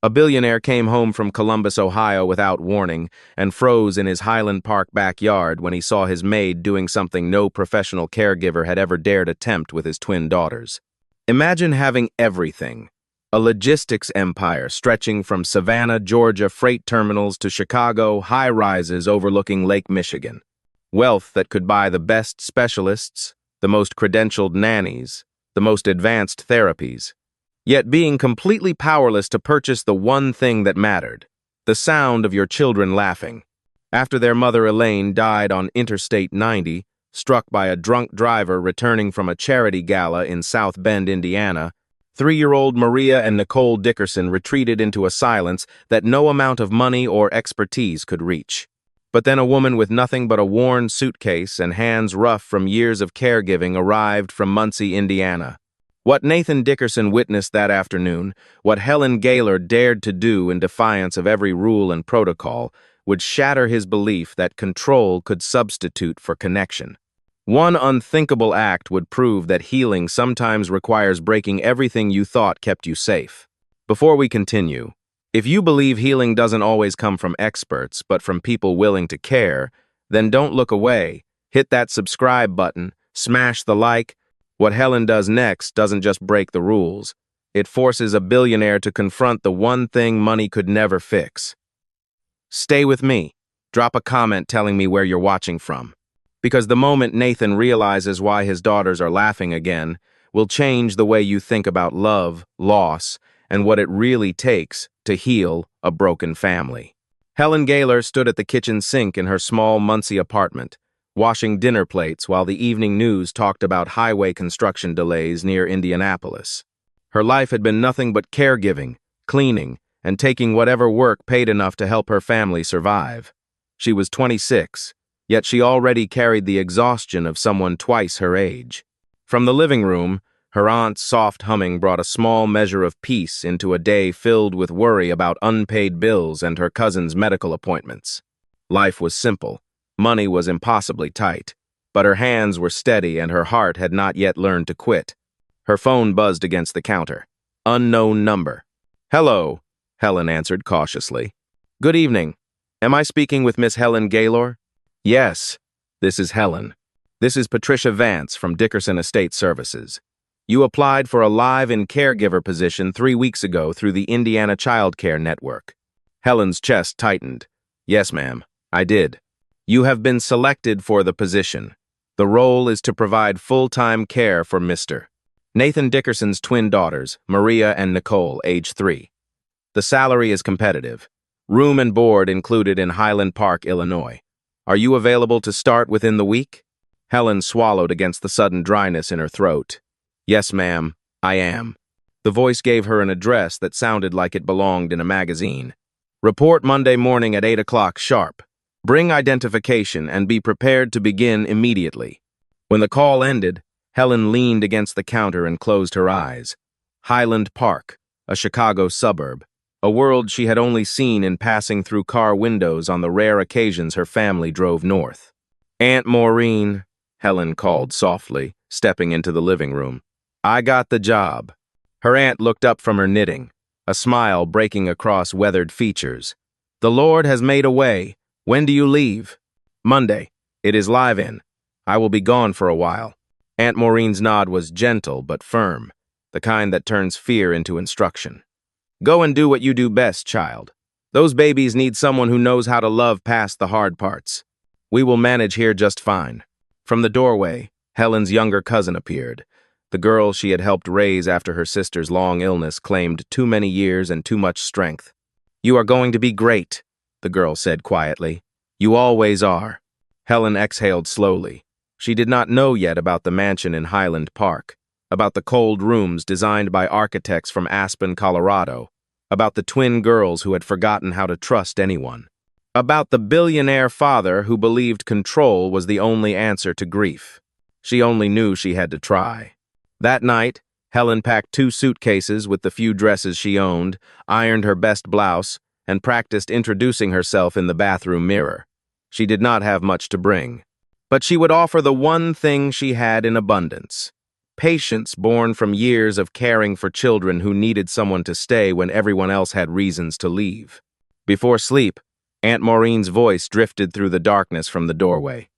A billionaire came home from Columbus, Ohio without warning and froze in his Highland Park backyard when he saw his maid doing something no professional caregiver had ever dared attempt with his twin daughters. Imagine having everything. A logistics empire stretching from Savannah, Georgia freight terminals to Chicago high-rises overlooking Lake Michigan. Wealth that could buy the best specialists, the most credentialed nannies, the most advanced therapies. Yet being completely powerless to purchase the one thing that mattered, the sound of your children laughing. After their mother Elaine died on Interstate 90, struck by a drunk driver returning from a charity gala in South Bend, Indiana, 3-year-old Maria and Nicole Dickerson retreated into a silence that no amount of money or expertise could reach. But then a woman with nothing but a worn suitcase and hands rough from years of caregiving arrived from Muncie, Indiana. What Nathan Dickerson witnessed that afternoon, what Helen Gaylor dared to do in defiance of every rule and protocol, would shatter his belief that control could substitute for connection. One unthinkable act would prove that healing sometimes requires breaking everything you thought kept you safe. Before we continue, if you believe healing doesn't always come from experts, but from people willing to care, then don't look away. Hit that subscribe button, smash the like. What Helen does next doesn't just break the rules. It forces a billionaire to confront the one thing money could never fix. Stay with me. Drop a comment telling me where you're watching from. Because the moment Nathan realizes why his daughters are laughing again will change the way you think about love, loss, and what it really takes to heal a broken family. Helen Gaylor stood at the kitchen sink in her small Muncie apartment, washing dinner plates while the evening news talked about highway construction delays near Indianapolis. Her life had been nothing but caregiving, cleaning, and taking whatever work paid enough to help her family survive. She was 26, yet she already carried the exhaustion of someone twice her age. From the living room, her aunt's soft humming brought a small measure of peace into a day filled with worry about unpaid bills and her cousin's medical appointments. Life was simple. Money was impossibly tight, but her hands were steady and her heart had not yet learned to quit. Her phone buzzed against the counter. Unknown number. "Hello," Helen answered cautiously. "Good evening. Am I speaking with Miss Helen Gaylor?" "Yes, this is Helen. This is Patricia Vance from Dickerson Estate Services. You applied for a live-in caregiver position 3 weeks ago through the Indiana Child Care Network." Helen's chest tightened. "Yes, ma'am, I did. You have been selected for the position. The role is to provide full-time care for Mr. Nathan Dickerson's twin daughters, Maria and Nicole, age 3. The salary is competitive. Room and board included in Highland Park, Illinois. Are you available to start within the week?" Helen swallowed against the sudden dryness in her throat. "Yes, ma'am, I am." The voice gave her an address that sounded like it belonged in a magazine. "Report Monday morning at 8 o'clock sharp. Bring identification and be prepared to begin immediately." When the call ended, Helen leaned against the counter and closed her eyes. Highland Park, a Chicago suburb, a world she had only seen in passing through car windows on the rare occasions her family drove north. "Aunt Maureen," Helen called softly, stepping into the living room. "I got the job." Her aunt looked up from her knitting, a smile breaking across weathered features. "The Lord has made a way. When do you leave?" "Monday. It is live-in. I will be gone for a while." Aunt Maureen's nod was gentle but firm, the kind that turns fear into instruction. "Go and do what you do best, child. Those babies need someone who knows how to love past the hard parts. We will manage here just fine." From the doorway, Helen's younger cousin appeared. The girl she had helped raise after her sister's long illness claimed too many years and too much strength. "You are going to be great," the girl said quietly. "You always are." Helen exhaled slowly. She did not know yet about the mansion in Highland Park, about the cold rooms designed by architects from Aspen, Colorado, about the twin girls who had forgotten how to trust anyone, about the billionaire father who believed control was the only answer to grief. She only knew she had to try. That night, Helen packed 2 suitcases with the few dresses she owned, ironed her best blouse, and practiced introducing herself in the bathroom mirror. She did not have much to bring, but she would offer the one thing she had in abundance: Patience born from years of caring for children who needed someone to stay when everyone else had reasons to leave. Before sleep, Aunt Maureen's voice drifted through the darkness from the doorway.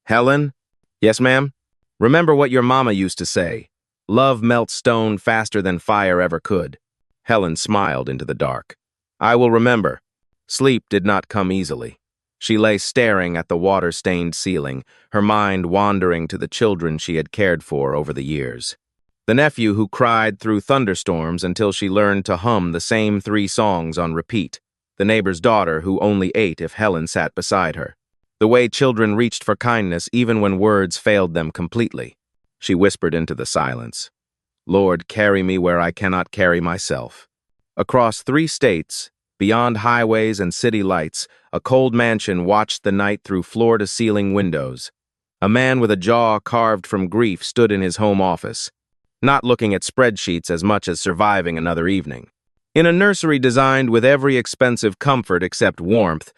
"Helen?" "Yes, ma'am?" "Remember what your mama used to say. Love melts stone faster than fire ever could." Helen smiled into the dark. "I will remember." Sleep did not come easily. She lay staring at the water-stained ceiling, her mind wandering to the children she had cared for over the years. The nephew who cried through thunderstorms until she learned to hum the same 3 songs on repeat. The neighbor's daughter who only ate if Helen sat beside her. The way children reached for kindness even when words failed them completely. She whispered into the silence, "Lord, carry me where I cannot carry myself." Across 3 states, beyond highways and city lights, a cold mansion watched the night through floor-to-ceiling windows. A man with a jaw carved from grief stood in his home office, not looking at spreadsheets as much as surviving another evening. In a nursery designed with every expensive comfort except warmth,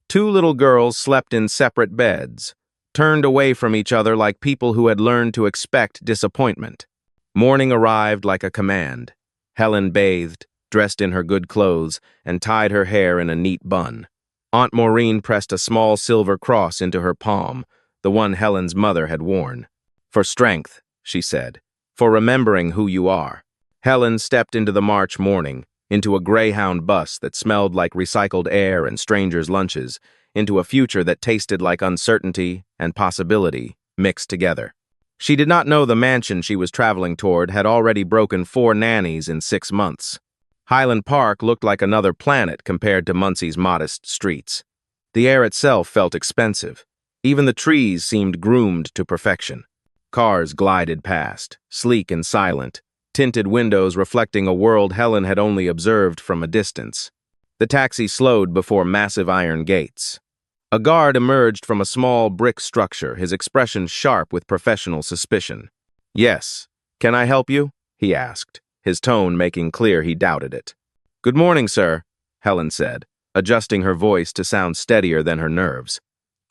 2 little girls slept in separate beds, turned away from each other like people who had learned to expect disappointment. Morning arrived like a command. Helen bathed, dressed in her good clothes, and tied her hair in a neat bun. Aunt Maureen pressed a small silver cross into her palm, the one Helen's mother had worn. "For strength," she said, "for remembering who you are." Helen stepped into the March morning, into a Greyhound bus that smelled like recycled air and strangers' lunches, into a future that tasted like uncertainty and possibility mixed together. She did not know the mansion she was traveling toward had already broken 4 nannies in 6 months. Highland Park looked like another planet compared to Muncie's modest streets. The air itself felt expensive. Even the trees seemed groomed to perfection. Cars glided past, sleek and silent, tinted windows reflecting a world Helen had only observed from a distance. The taxi slowed before massive iron gates. A guard emerged from a small brick structure, his expression sharp with professional suspicion. "Yes. Can I help you?" he asked, his tone making clear he doubted it. "Good morning, sir," Helen said, adjusting her voice to sound steadier than her nerves.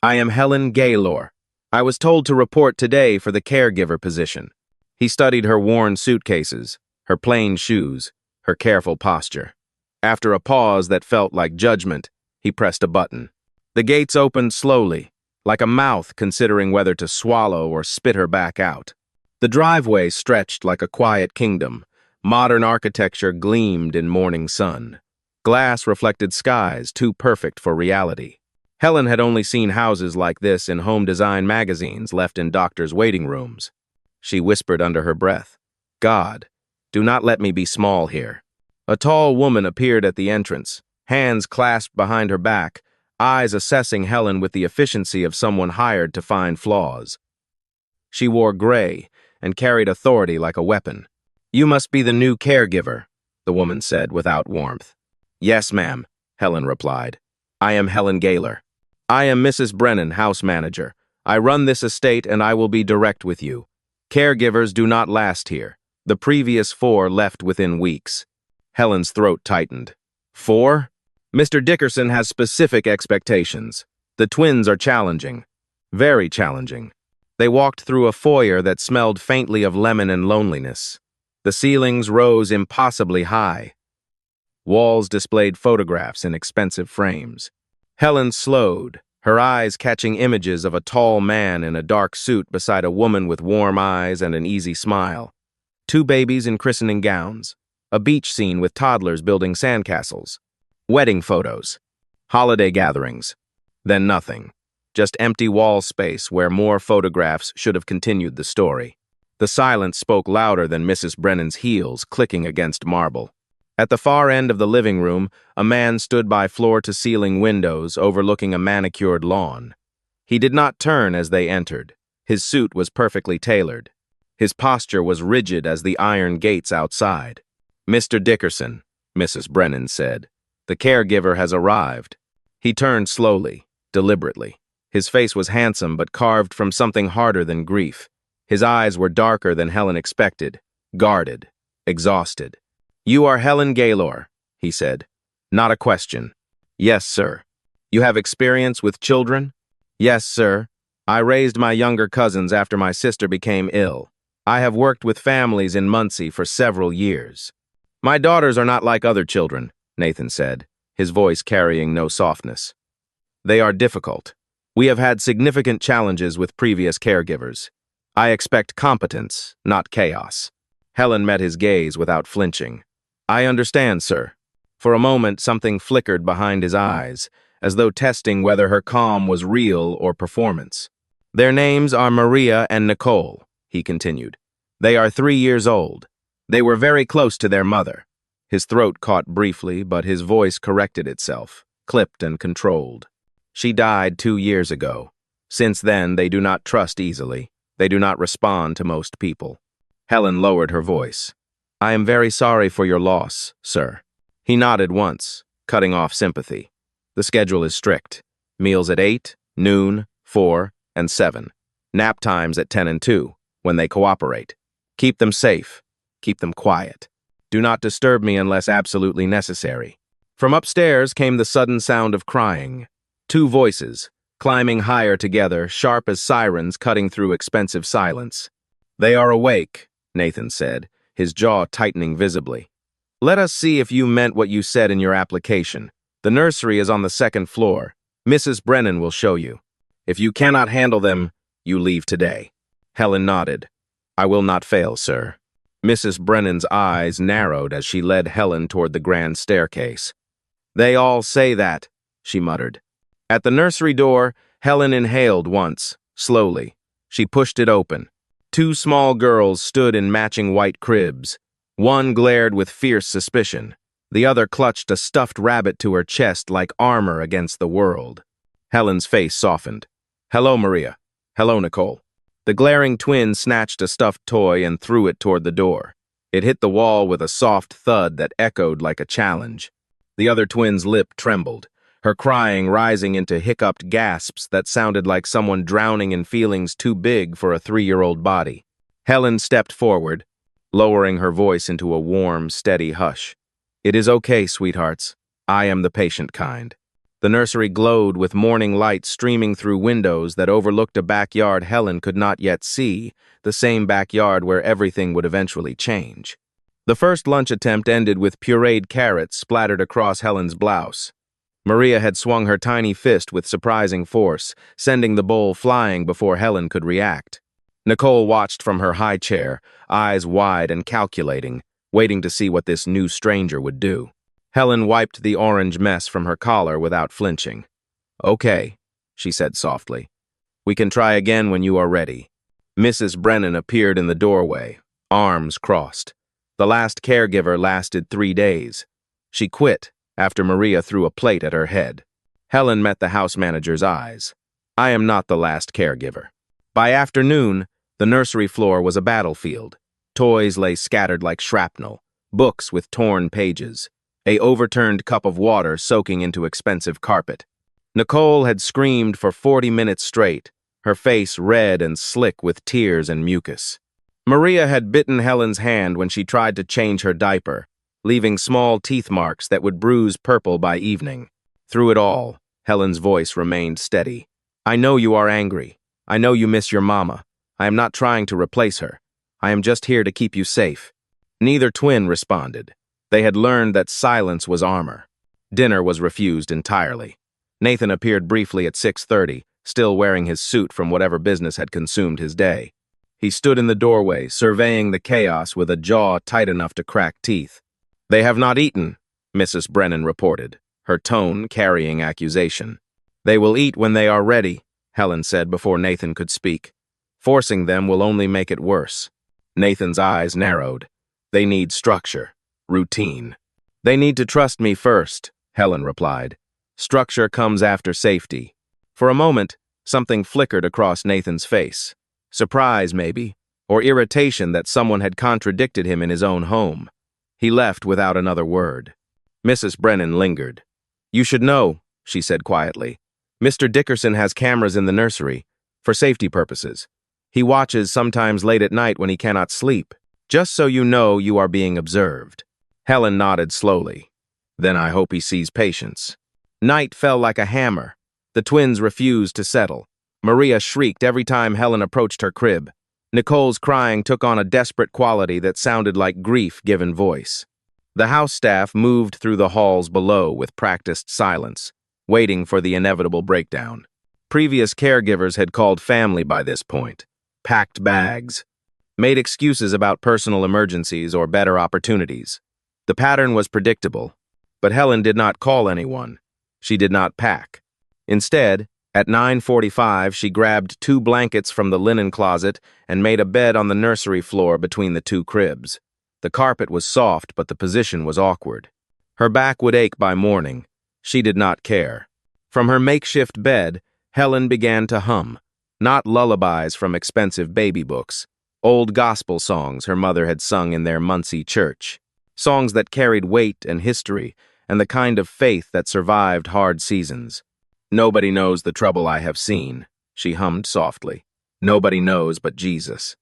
"I am Helen Gaylor. I was told to report today for the caregiver position." He studied her worn suitcases, her plain shoes, her careful posture. After a pause that felt like judgment, he pressed a button. The gates opened slowly, like a mouth considering whether to swallow or spit her back out. The driveway stretched like a quiet kingdom. Modern architecture gleamed in morning sun. Glass reflected skies too perfect for reality. Helen had only seen houses like this in home design magazines left in doctors' waiting rooms. She whispered under her breath, "God, do not let me be small here." A tall woman appeared at the entrance, hands clasped behind her back, eyes assessing Helen with the efficiency of someone hired to find flaws. She wore gray and carried authority like a weapon. "You must be the new caregiver," the woman said without warmth. "Yes, ma'am," Helen replied. "I am Helen Gaylor. I am Mrs. Brennan, house manager. I run this estate and I will be direct with you. Caregivers do not last here. The previous 4 left within weeks." Helen's throat tightened. "4? Mr. Dickerson has specific expectations. The twins are challenging. Very challenging." They walked through a foyer that smelled faintly of lemon and loneliness. The ceilings rose impossibly high. Walls displayed photographs in expensive frames. Helen slowed, her eyes catching images of a tall man in a dark suit beside a woman with warm eyes and an easy smile. 2 babies in christening gowns. A beach scene with toddlers building sandcastles. Wedding photos. Holiday gatherings. Then nothing. Just empty wall space where more photographs should have continued the story. The silence spoke louder than Mrs. Brennan's heels clicking against marble. At the far end of the living room, a man stood by floor-to-ceiling windows overlooking a manicured lawn. He did not turn as they entered. His suit was perfectly tailored. His posture was rigid as the iron gates outside. "Mr. Dickerson," Mrs. Brennan said, "the caregiver has arrived." He turned slowly, deliberately. His face was handsome but carved from something harder than grief. His eyes were darker than Helen expected, guarded, exhausted. "You are Helen Gaylor," he said. "Not a question." "Yes, sir." "You have experience with children?" "Yes, sir. I raised my younger cousins after my sister became ill. I have worked with families in Muncie for several years. My daughters are not like other children, Nathan said, his voice carrying no softness. They are difficult. We have had significant challenges with previous caregivers. I expect competence, not chaos. Helen met his gaze without flinching. I understand, sir. For a moment, something flickered behind his eyes, as though testing whether her calm was real or performance. Their names are Maria and Nicole, he continued. They are 3 years old. They were very close to their mother. His throat caught briefly, but his voice corrected itself, clipped and controlled. She died 2 years ago. Since then, they do not trust easily. They do not respond to most people. Helen lowered her voice. I am very sorry for your loss, sir. He nodded once, cutting off sympathy. The schedule is strict. Meals at 8, noon, 4, and 7. Nap times at 10 and 2, when they cooperate. Keep them safe. Keep them quiet. Do not disturb me unless absolutely necessary. From upstairs came the sudden sound of crying. 2 voices, climbing higher together, sharp as sirens cutting through expensive silence. They are awake, Nathan said, his jaw tightening visibly. Let us see if you meant what you said in your application. The nursery is on the 2nd floor. Mrs. Brennan will show you. If you cannot handle them, you leave today. Helen nodded. I will not fail, sir. Mrs. Brennan's eyes narrowed as she led Helen toward the grand staircase. They all say that, she muttered. At the nursery door, Helen inhaled once, slowly. She pushed it open. 2 small girls stood in matching white cribs. One glared with fierce suspicion. The other clutched a stuffed rabbit to her chest like armor against the world. Helen's face softened. Hello, Maria. Hello, Nicole. The glaring twin snatched a stuffed toy and threw it toward the door. It hit the wall with a soft thud that echoed like a challenge. The other twin's lip trembled, her crying rising into hiccuped gasps that sounded like someone drowning in feelings too big for a 3-year-old body. Helen stepped forward, lowering her voice into a warm, steady hush. It is okay, sweethearts. I am the patient kind. The nursery glowed with morning light streaming through windows that overlooked a backyard Helen could not yet see, the same backyard where everything would eventually change. The first lunch attempt ended with pureed carrots splattered across Helen's blouse. Maria had swung her tiny fist with surprising force, sending the bowl flying before Helen could react. Nicole watched from her high chair, eyes wide and calculating, waiting to see what this new stranger would do. Helen wiped the orange mess from her collar without flinching. Okay, she said softly. We can try again when you are ready. Mrs. Brennan appeared in the doorway, arms crossed. The last caregiver lasted 3 days. She quit after Maria threw a plate at her head. Helen met the house manager's eyes. I am not the last caregiver. By afternoon, the nursery floor was a battlefield. Toys lay scattered like shrapnel, books with torn pages, a overturned cup of water soaking into expensive carpet. Nicole had screamed for 40 minutes straight, her face red and slick with tears and mucus. Maria had bitten Helen's hand when she tried to change her diaper, leaving small teeth marks that would bruise purple by evening. Through it all, Helen's voice remained steady. I know you are angry. I know you miss your mama. I am not trying to replace her. I am just here to keep you safe. Neither twin responded. They had learned that silence was armor. Dinner was refused entirely. Nathan appeared briefly at 6:30, still wearing his suit from whatever business had consumed his day. He stood in the doorway, surveying the chaos with a jaw tight enough to crack teeth. They have not eaten, Mrs. Brennan reported, her tone carrying accusation. They will eat when they are ready, Helen said before Nathan could speak. Forcing them will only make it worse. Nathan's eyes narrowed. They need structure. Routine. They need to trust me first, Helen replied. Structure comes after safety. For a moment, something flickered across Nathan's face. Surprise, maybe, or irritation that someone had contradicted him in his own home. He left without another word. Mrs. Brennan lingered. You should know, she said quietly. Mr. Dickerson has cameras in the nursery, for safety purposes. He watches sometimes late at night when he cannot sleep, just so you know you are being observed. Helen nodded slowly. Then I hope he sees patience. Night fell like a hammer. The twins refused to settle. Maria shrieked every time Helen approached her crib. Nicole's crying took on a desperate quality that sounded like grief given voice. The house staff moved through the halls below with practiced silence, waiting for the inevitable breakdown. Previous caregivers had called family by this point, packed bags, made excuses about personal emergencies or better opportunities. The pattern was predictable, but Helen did not call anyone. She did not pack. Instead, at 9:45, she grabbed 2 blankets from the linen closet and made a bed on the nursery floor between the 2 cribs. The carpet was soft, but the position was awkward. Her back would ache by morning. She did not care. From her makeshift bed, Helen began to hum, not lullabies from expensive baby books, old gospel songs her mother had sung in their Muncie church, songs that carried weight and history and the kind of faith that survived hard seasons. "Nobody knows the trouble I have seen," she hummed softly. "Nobody knows but Jesus."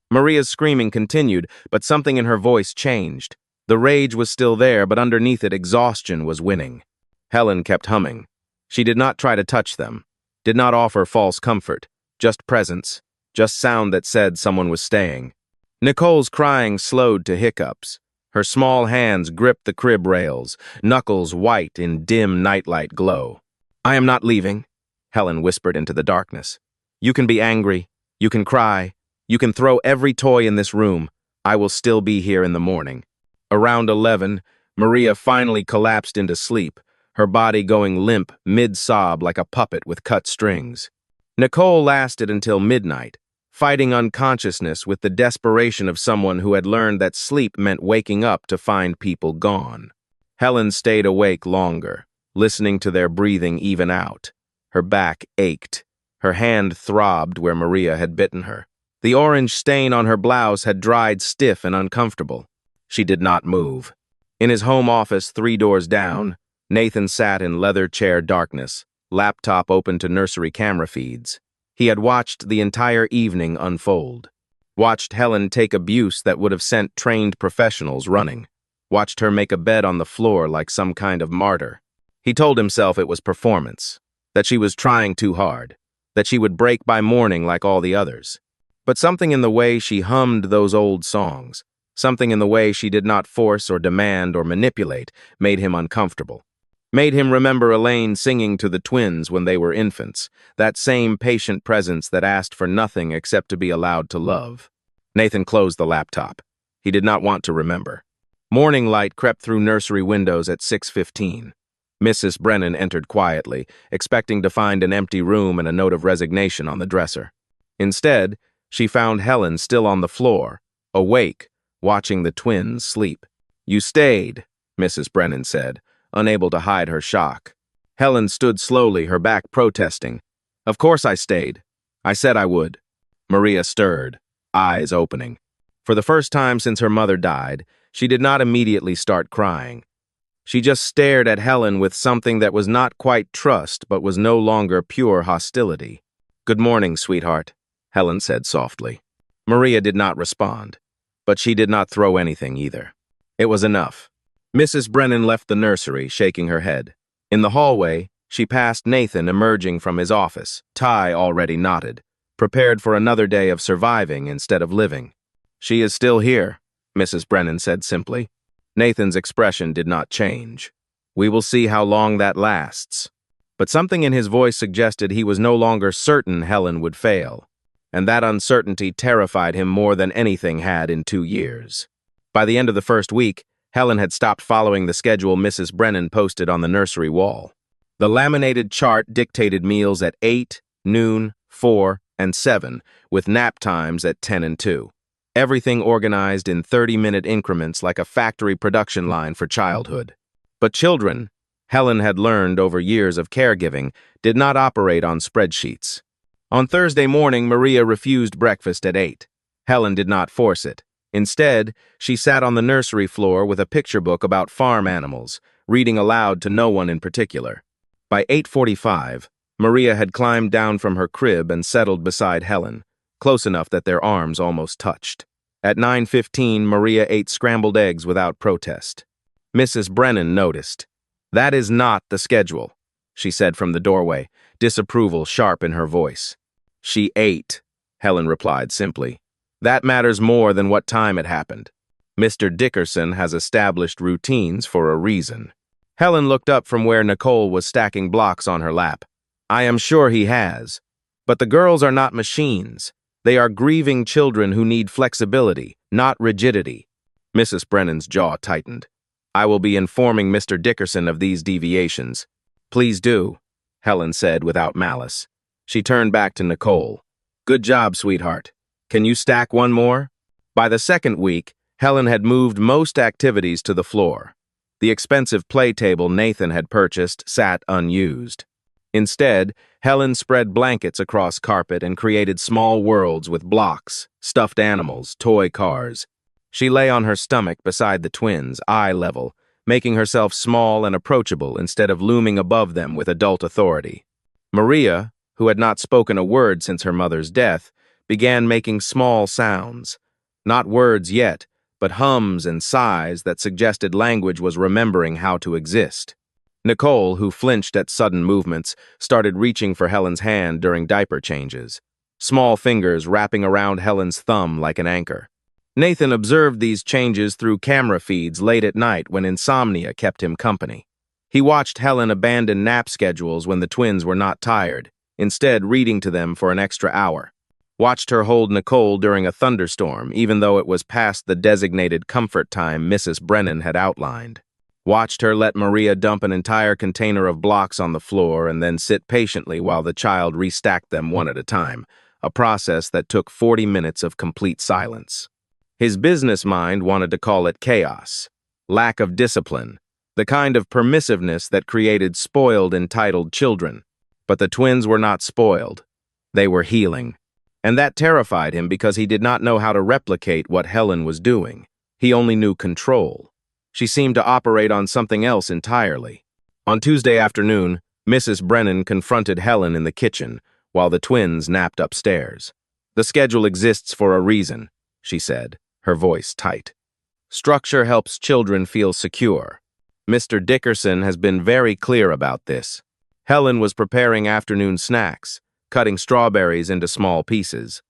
Maria's screaming continued, but something in her voice changed. The rage was still there, but underneath it, exhaustion was winning. Helen kept humming. She did not try to touch them, did not offer false comfort, just presence, just sound that said someone was staying. Nicole's crying slowed to hiccups. Her small hands gripped the crib rails, knuckles white in dim nightlight glow. "I am not leaving," Helen whispered into the darkness. "You can be angry, you can cry, you can throw every toy in this room. I will still be here in the morning." Around 11, Maria finally collapsed into sleep, her body going limp mid-sob like a puppet with cut strings. Nicole lasted until midnight, fighting unconsciousness with the desperation of someone who had learned that sleep meant waking up to find people gone. Helen stayed awake longer, listening to their breathing even out. Her back ached. Her hand throbbed where Maria had bitten her. The orange stain on her blouse had dried stiff and uncomfortable. She did not move. In his home office 3 doors down, Nathan sat in leather chair darkness, laptop open to nursery camera feeds. He had watched the entire evening unfold. Watched Helen take abuse that would have sent trained professionals running. Watched her make a bed on the floor like some kind of martyr. He told himself it was performance, that she was trying too hard, that she would break by morning like all the others. But something in the way she hummed those old songs, something in the way she did not force or demand or manipulate, made him uncomfortable. Made him remember Elaine singing to the twins when they were infants, that same patient presence that asked for nothing except to be allowed to love. Nathan closed the laptop. He did not want to remember. Morning light crept through nursery windows at 6:15. Mrs. Brennan entered quietly, expecting to find an empty room and a note of resignation on the dresser. Instead, she found Helen still on the floor, awake, watching the twins sleep. "You stayed," Mrs. Brennan said, unable to hide her shock. Helen stood slowly, her back protesting. "Of course I stayed. I said I would." Maria stirred, eyes opening. For the first time since her mother died, she did not immediately start crying. She just stared at Helen with something that was not quite trust but was no longer pure hostility. "Good morning, sweetheart," Helen said softly. Maria did not respond, but she did not throw anything either. It was enough. Mrs. Brennan left the nursery, shaking her head. In the hallway, she passed Nathan emerging from his office, tie already knotted, prepared for another day of surviving instead of living. "She is still here," Mrs. Brennan said simply. Nathan's expression did not change. "We will see how long that lasts." But something in his voice suggested he was no longer certain Helen would fail, and that uncertainty terrified him more than anything had in 2 years. By the end of the first week, Helen had stopped following the schedule Mrs. Brennan posted on the nursery wall. The laminated chart dictated meals at 8, noon, 4, and 7, with nap times at 10 and 2. Everything organized in 30-minute increments like a factory production line for childhood. But children, Helen had learned over years of caregiving, did not operate on spreadsheets. On Thursday morning, Maria refused breakfast at 8. Helen did not force it. Instead, she sat on the nursery floor with a picture book about farm animals, reading aloud to no one in particular. By 8:45, Maria had climbed down from her crib and settled beside Helen, close enough that their arms almost touched. At 9:15, Maria ate scrambled eggs without protest. Mrs. Brennan noticed. "That is not the schedule," she said from the doorway, disapproval sharp in her voice. "She ate," Helen replied simply. That matters more than what time it happened. Mr. Dickerson has established routines for a reason. Helen looked up from where Nicole was stacking blocks on her lap. I am sure he has. But the girls are not machines. They are grieving children who need flexibility, not rigidity. Mrs. Brennan's jaw tightened. I will be informing Mr. Dickerson of these deviations. Please do, Helen said without malice. She turned back to Nicole. Good job, sweetheart. Can you stack one more? By the second week, Helen had moved most activities to the floor. The expensive play table Nathan had purchased sat unused. Instead, Helen spread blankets across carpet and created small worlds with blocks, stuffed animals, toy cars. She lay on her stomach beside the twins, eye level, making herself small and approachable instead of looming above them with adult authority. Maria, who had not spoken a word since her mother's death, began making small sounds. Not words yet, but hums and sighs that suggested language was remembering how to exist. Nicole, who flinched at sudden movements, started reaching for Helen's hand during diaper changes, small fingers wrapping around Helen's thumb like an anchor. Nathan observed these changes through camera feeds late at night when insomnia kept him company. He watched Helen abandon nap schedules when the twins were not tired, instead reading to them for an extra hour. Watched her hold Nicole during a thunderstorm, even though it was past the designated comfort time Mrs. Brennan had outlined. Watched her let Maria dump an entire container of blocks on the floor and then sit patiently while the child restacked them one at a time, a process that took 40 minutes of complete silence. His business mind wanted to call it chaos, lack of discipline, the kind of permissiveness that created spoiled, entitled children. But the twins were not spoiled. They were healing. And that terrified him because he did not know how to replicate what Helen was doing. He only knew control. She seemed to operate on something else entirely. On Tuesday afternoon, Mrs. Brennan confronted Helen in the kitchen while the twins napped upstairs. The schedule exists for a reason, she said, her voice tight. Structure helps children feel secure. Mr. Dickerson has been very clear about this. Helen was preparing afternoon snacks, cutting strawberries into small pieces.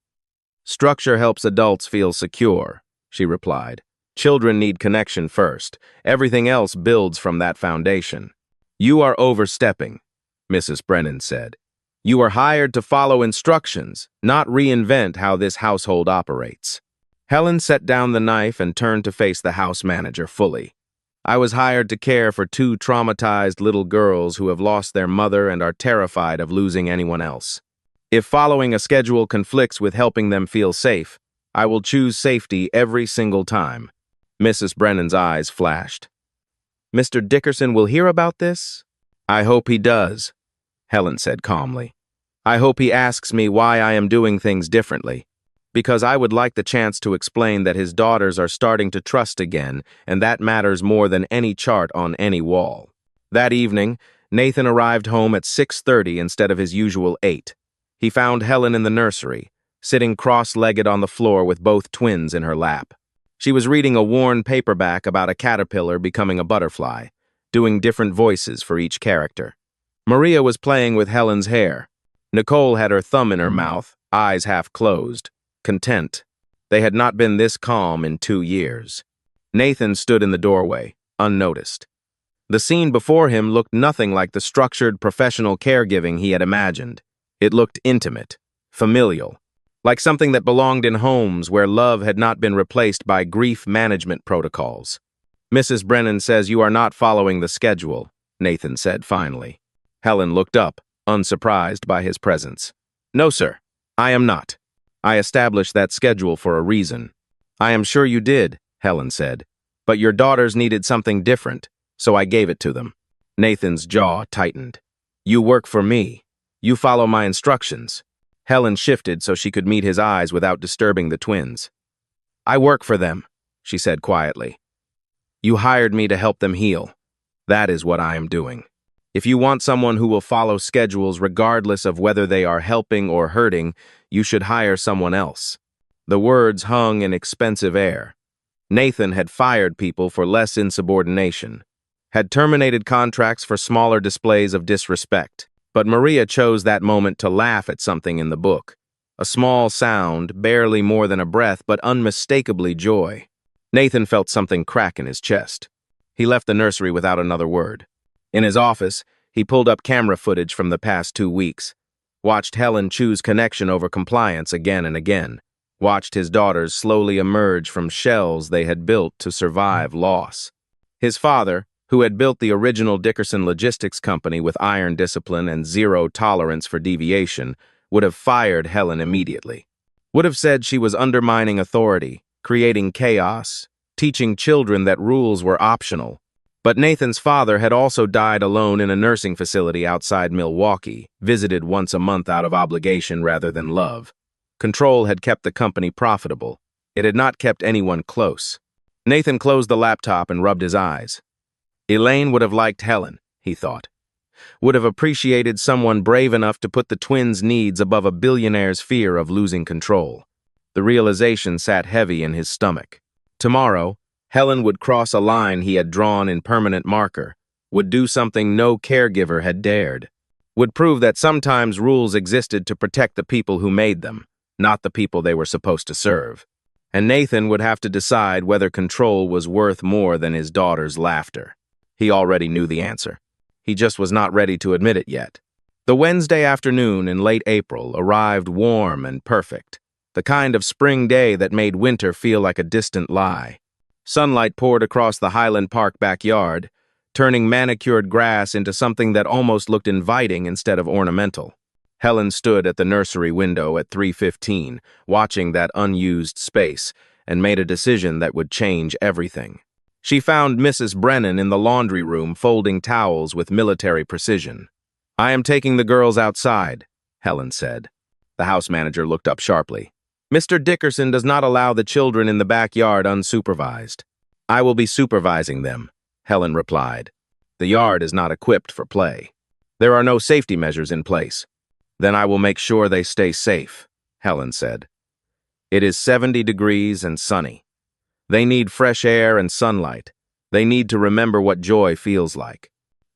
Structure helps adults feel secure, she replied. Children need connection first. Everything else builds from that foundation. You are overstepping, Mrs. Brennan said. You are hired to follow instructions, not reinvent how this household operates. Helen set down the knife and turned to face the house manager fully. I was hired to care for two traumatized little girls who have lost their mother and are terrified of losing anyone else. If following a schedule conflicts with helping them feel safe, I will choose safety every single time. Mrs. Brennan's eyes flashed. Mr. Dickerson will hear about this? I hope he does, Helen said calmly. I hope he asks me why I am doing things differently, because I would like the chance to explain that his daughters are starting to trust again, and that matters more than any chart on any wall. That evening, Nathan arrived home at 6:30 instead of his usual 8. He found Helen in the nursery, sitting cross-legged on the floor with both twins in her lap. She was reading a worn paperback about a caterpillar becoming a butterfly, doing different voices for each character. Maria was playing with Helen's hair. Nicole had her thumb in her mouth, eyes half closed, content. They had not been this calm in 2 years. Nathan stood in the doorway, unnoticed. The scene before him looked nothing like the structured professional caregiving he had imagined. It looked intimate, familial, like something that belonged in homes where love had not been replaced by grief management protocols. Mrs. Brennan says you are not following the schedule, Nathan said finally. Helen looked up, unsurprised by his presence. No, sir, I am not. I established that schedule for a reason. I am sure you did, Helen said, but your daughters needed something different, so I gave it to them. Nathan's jaw tightened. You work for me. You follow my instructions. Helen shifted so she could meet his eyes without disturbing the twins. I work for them, she said quietly. You hired me to help them heal. That is what I am doing. If you want someone who will follow schedules regardless of whether they are helping or hurting, you should hire someone else. The words hung in expensive air. Nathan had fired people for less insubordination, had terminated contracts for smaller displays of disrespect. But Maria chose that moment to laugh at something in the book. A small sound, barely more than a breath, but unmistakably joy. Nathan felt something crack in his chest. He left the nursery without another word. In his office, he pulled up camera footage from the past 2 weeks, watched Helen choose connection over compliance again and again, watched his daughters slowly emerge from shells they had built to survive loss. His father, who had built the original Dickerson Logistics Company with iron discipline and zero tolerance for deviation, would have fired Helen immediately. Would have said she was undermining authority, creating chaos, teaching children that rules were optional. But Nathan's father had also died alone in a nursing facility outside Milwaukee, visited once a month out of obligation rather than love. Control had kept the company profitable. It had not kept anyone close. Nathan closed the laptop and rubbed his eyes. Elaine would have liked Helen, he thought. Would have appreciated someone brave enough to put the twins' needs above a billionaire's fear of losing control. The realization sat heavy in his stomach. Tomorrow, Helen would cross a line he had drawn in permanent marker, would do something no caregiver had dared, would prove that sometimes rules existed to protect the people who made them, not the people they were supposed to serve. And Nathan would have to decide whether control was worth more than his daughter's laughter. He already knew the answer. He just was not ready to admit it yet. The Wednesday afternoon in late April arrived warm and perfect, the kind of spring day that made winter feel like a distant lie. Sunlight poured across the Highland Park backyard, turning manicured grass into something that almost looked inviting instead of ornamental. Helen stood at the nursery window at 3:15, watching that unused space, and made a decision that would change everything. She found Mrs. Brennan in the laundry room folding towels with military precision. "I am taking the girls outside," Helen said. The house manager looked up sharply. "Mr. Dickerson does not allow the children in the backyard unsupervised." "I will be supervising them," Helen replied. "The yard is not equipped for play. There are no safety measures in place." "Then I will make sure they stay safe," Helen said. "It is 70 degrees and sunny. They need fresh air and sunlight. They need to remember what joy feels like."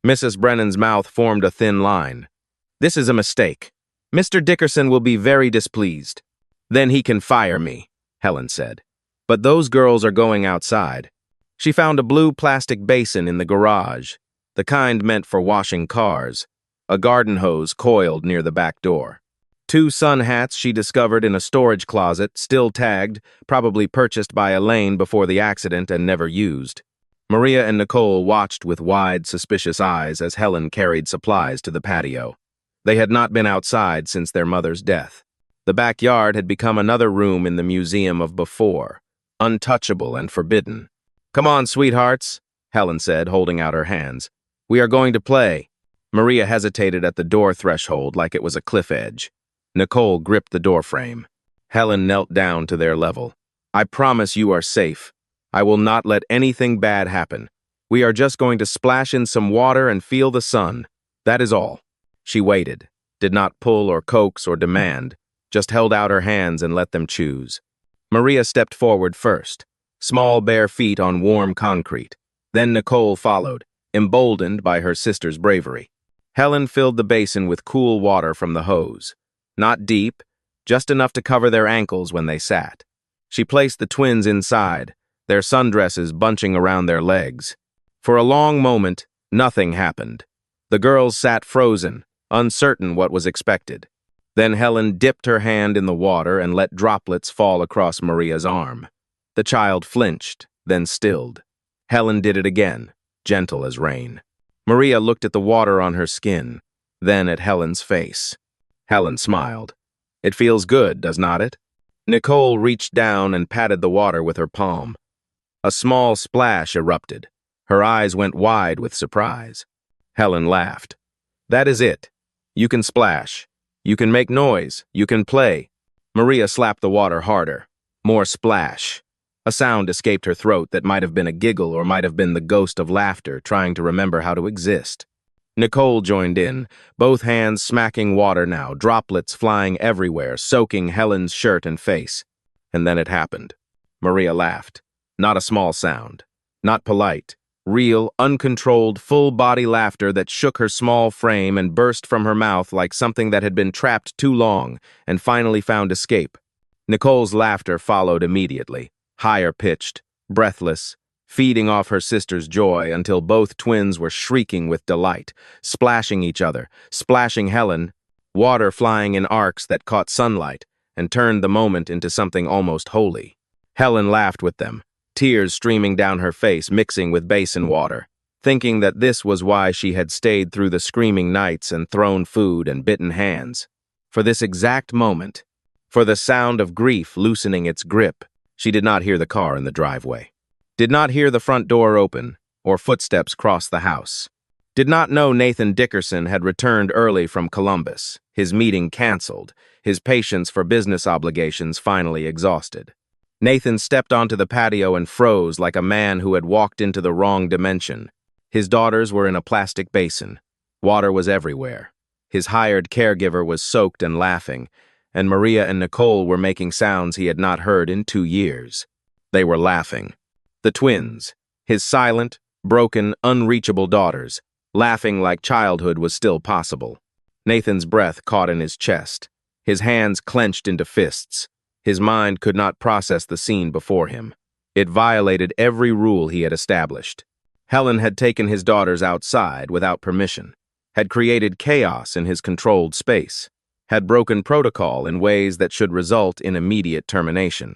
Mrs. Brennan's mouth formed a thin line. "This is a mistake. Mr. Dickerson will be very displeased." "Then he can fire me," Helen said. "But those girls are going outside." She found a blue plastic basin in the garage, the kind meant for washing cars, a garden hose coiled near the back door. 2 sun hats she discovered in a storage closet, still tagged, probably purchased by Elaine before the accident and never used. Maria and Nicole watched with wide, suspicious eyes as Helen carried supplies to the patio. They had not been outside since their mother's death. The backyard had become another room in the museum of before, untouchable and forbidden. "Come on, sweethearts," Helen said, holding out her hands. "We are going to play." Maria hesitated at the door threshold like it was a cliff edge. Nicole gripped the doorframe. Helen knelt down to their level. "I promise you are safe. I will not let anything bad happen. We are just going to splash in some water and feel the sun. That is all." She waited, did not pull or coax or demand, just held out her hands and let them choose. Maria stepped forward first, small bare feet on warm concrete. Then Nicole followed, emboldened by her sister's bravery. Helen filled the basin with cool water from the hose. Not deep, just enough to cover their ankles when they sat. She placed the twins inside, their sundresses bunching around their legs. For a long moment, nothing happened. The girls sat frozen, uncertain what was expected. Then Helen dipped her hand in the water and let droplets fall across Maria's arm. The child flinched, then stilled. Helen did it again, gentle as rain. Maria looked at the water on her skin, then at Helen's face. Helen smiled. "It feels good, does not it?" Nicole reached down and patted the water with her palm. A small splash erupted. Her eyes went wide with surprise. Helen laughed. "That is it. You can splash. You can make noise. You can play." Maria slapped the water harder. More splash. A sound escaped her throat that might have been a giggle or might have been the ghost of laughter trying to remember how to exist. Nicole joined in, both hands smacking water now, droplets flying everywhere, soaking Helen's shirt and face. And then it happened. Maria laughed. Not a small sound. Not polite. Real, uncontrolled, full-body laughter that shook her small frame and burst from her mouth like something that had been trapped too long and finally found escape. Nicole's laughter followed immediately, higher-pitched, breathless, feeding off her sister's joy until both twins were shrieking with delight, splashing each other, splashing Helen, water flying in arcs that caught sunlight and turned the moment into something almost holy. Helen laughed with them, tears streaming down her face mixing with basin water, thinking that this was why she had stayed through the screaming nights and thrown food and bitten hands. For this exact moment, for the sound of grief loosening its grip, she did not hear the car in the driveway, did not hear the front door open or footsteps cross the house, did not know Nathan Dickerson had returned early from Columbus, his meeting canceled, his patience for business obligations finally exhausted. Nathan stepped onto the patio and froze like a man who had walked into the wrong dimension. His daughters were in a plastic basin. Water was everywhere. His hired caregiver was soaked and laughing, and Maria and Nicole were making sounds he had not heard in 2 years. They were laughing. The twins, his silent, broken, unreachable daughters, laughing like childhood was still possible. Nathan's breath caught in his chest. His hands clenched into fists. His mind could not process the scene before him. It violated every rule he had established. Helen had taken his daughters outside without permission, had created chaos in his controlled space, had broken protocol in ways that should result in immediate termination.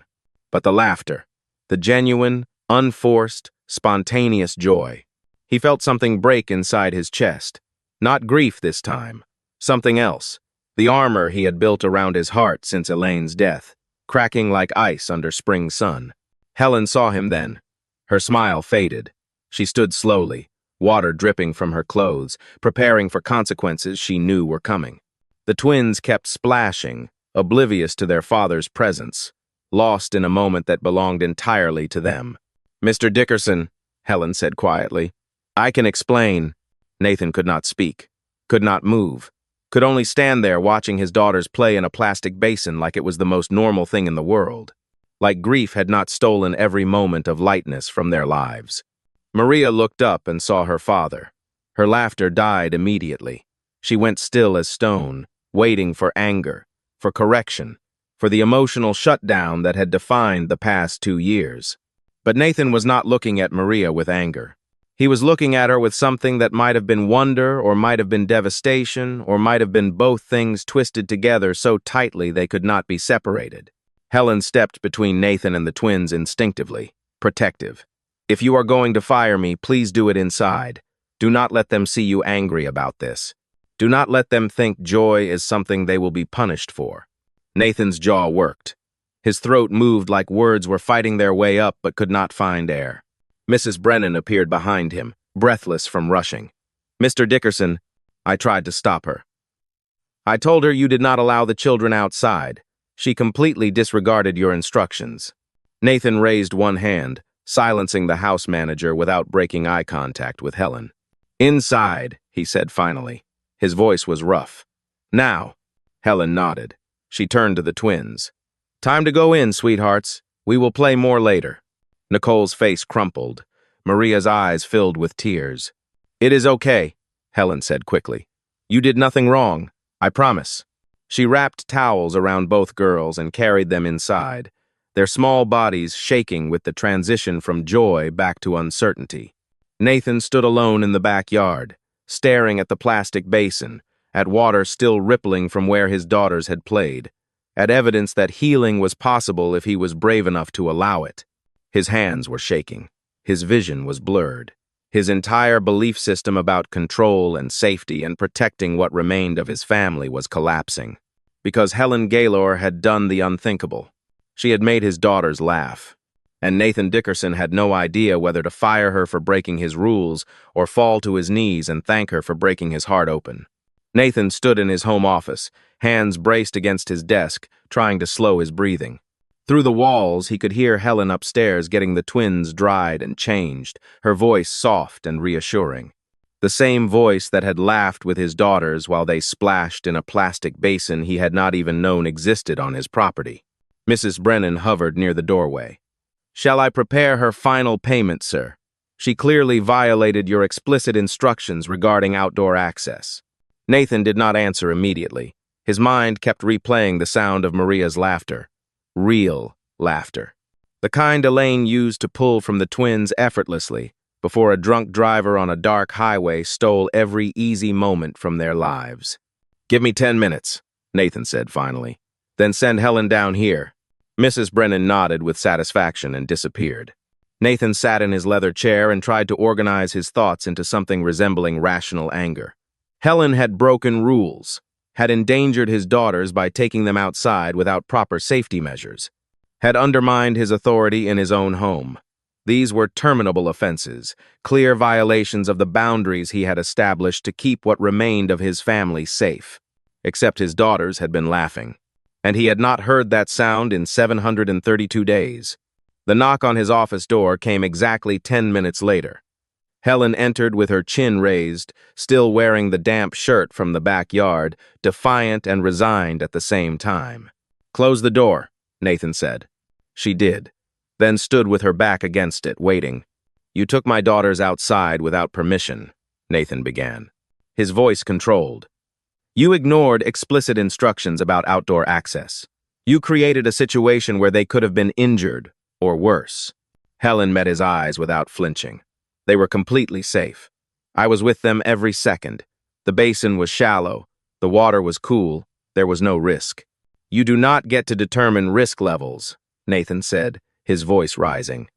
But the laughter, the genuine, unforced, spontaneous joy. He felt something break inside his chest. Not grief this time. Something else. The armor he had built around his heart since Elaine's death, cracking like ice under spring sun. Helen saw him then. Her smile faded. She stood slowly, water dripping from her clothes, preparing for consequences she knew were coming. The twins kept splashing, oblivious to their father's presence, lost in a moment that belonged entirely to them. "Mr. Dickerson," Helen said quietly, "I can explain." Nathan could not speak, could not move, could only stand there watching his daughters play in a plastic basin like it was the most normal thing in the world, like grief had not stolen every moment of lightness from their lives. Maria looked up and saw her father. Her laughter died immediately. She went still as stone, waiting for anger, for correction, for the emotional shutdown that had defined the past 2 years. But Nathan was not looking at Maria with anger. He was looking at her with something that might have been wonder, or might have been devastation, or might have been both things twisted together so tightly they could not be separated. Helen stepped between Nathan and the twins instinctively, protective. "If you are going to fire me, please do it inside. Do not let them see you angry about this. Do not let them think joy is something they will be punished for." Nathan's jaw worked. His throat moved like words were fighting their way up but could not find air. Mrs. Brennan appeared behind him, breathless from rushing. "Mr. Dickerson," I tried to stop her. "I told her you did not allow the children outside. She completely disregarded your instructions." Nathan raised one hand, silencing the house manager without breaking eye contact with Helen. "Inside," he said finally. His voice was rough. "Now." Helen nodded. She turned to the twins. "Time to go in, sweethearts. We will play more later." Nicole's face crumpled. Maria's eyes filled with tears. "It is okay," Helen said quickly. "You did nothing wrong. I promise." She wrapped towels around both girls and carried them inside, their small bodies shaking with the transition from joy back to uncertainty. Nathan stood alone in the backyard, staring at the plastic basin, at water still rippling from where his daughters had played, at evidence that healing was possible if he was brave enough to allow it. His hands were shaking. His vision was blurred. His entire belief system about control and safety and protecting what remained of his family was collapsing. Because Helen Gaylor had done the unthinkable. She had made his daughters laugh. And Nathan Dickerson had no idea whether to fire her for breaking his rules or fall to his knees and thank her for breaking his heart open. Nathan stood in his home office, hands braced against his desk, trying to slow his breathing. Through the walls, he could hear Helen upstairs getting the twins dried and changed, her voice soft and reassuring. The same voice that had laughed with his daughters while they splashed in a plastic basin he had not even known existed on his property. Mrs. Brennan hovered near the doorway. "Shall I prepare her final payment, sir?" She clearly violated your explicit instructions regarding outdoor access. Nathan did not answer immediately. His mind kept replaying the sound of Maria's laughter. Real laughter. The kind Elaine used to pull from the twins effortlessly before a drunk driver on a dark highway stole every easy moment from their lives. "Give me 10 minutes, Nathan said finally. "Then send Helen down here." Mrs. Brennan nodded with satisfaction and disappeared. Nathan sat in his leather chair and tried to organize his thoughts into something resembling rational anger. Helen had broken rules, had endangered his daughters by taking them outside without proper safety measures, had undermined his authority in his own home. These were terminable offenses, clear violations of the boundaries he had established to keep what remained of his family safe. Except his daughters had been laughing, and he had not heard that sound in 732 days. The knock on his office door came exactly 10 minutes later. Helen entered with her chin raised, still wearing the damp shirt from the backyard, defiant and resigned at the same time. "Close the door," Nathan said. She did, then stood with her back against it, waiting. "You took my daughters outside without permission," Nathan began, his voice controlled. "You ignored explicit instructions about outdoor access. You created a situation where they could have been injured, or worse." Helen met his eyes without flinching. They were completely safe. "I was with them every second. The basin was shallow. The water was cool. There was no risk." "You do not get to determine risk levels," Nathan said, his voice rising.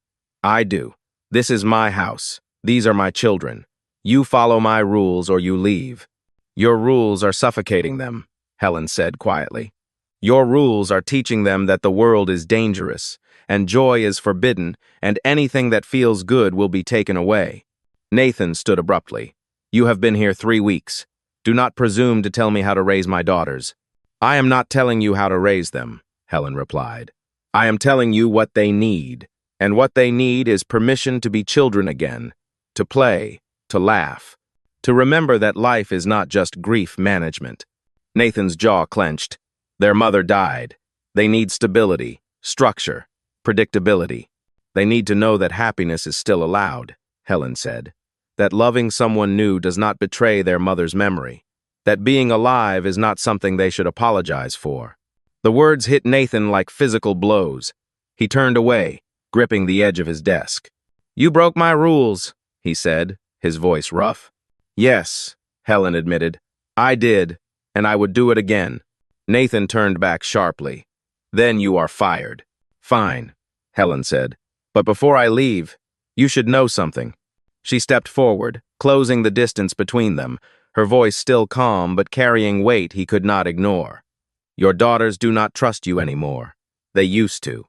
"I do. This is my house. These are my children. You follow my rules or you leave." "Your rules are suffocating them," Helen said quietly. "Your rules are teaching them that the world is dangerous, and joy is forbidden, and anything that feels good will be taken away." Nathan stood abruptly. "You have been here 3 weeks. Do not presume to tell me how to raise my daughters." "I am not telling you how to raise them," Helen replied. "I am telling you what they need, and what they need is permission to be children again, to play, to laugh, to remember that life is not just grief management." Nathan's jaw clenched. Their mother died. They need stability, structure, predictability. They need to know that happiness is still allowed, Helen said. That loving someone new does not betray their mother's memory. That being alive is not something they should apologize for. The words hit Nathan like physical blows. He turned away, gripping the edge of his desk. "You broke my rules," he said, his voice rough. "Yes," Helen admitted. "I did, and I would do it again." Nathan turned back sharply. "Then you are fired." "Fine," Helen said. "But before I leave, you should know something." She stepped forward, closing the distance between them, her voice still calm but carrying weight he could not ignore. "Your daughters do not trust you anymore. They used to.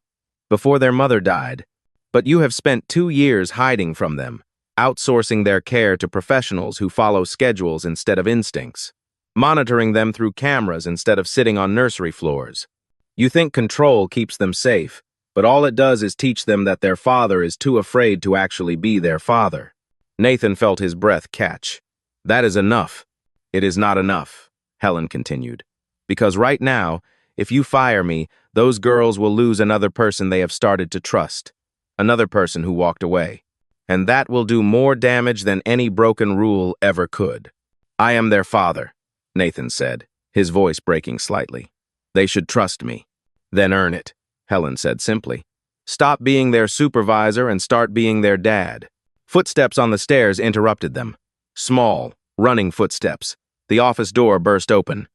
Before their mother died. But you have spent 2 years hiding from them, outsourcing their care to professionals who follow schedules instead of instincts, monitoring them through cameras instead of sitting on nursery floors. You think control keeps them safe, but all it does is teach them that their father is too afraid to actually be their father." Nathan felt his breath catch. "That is enough." "It is not enough," Helen continued. "Because right now, if you fire me, those girls will lose another person they have started to trust, another person who walked away. And that will do more damage than any broken rule ever could." "I am their father," Nathan said, his voice breaking slightly. "They should trust me." "Then earn it," Helen said simply. "Stop being their supervisor and start being their dad." Footsteps on the stairs interrupted them. Small, running footsteps. The office door burst open.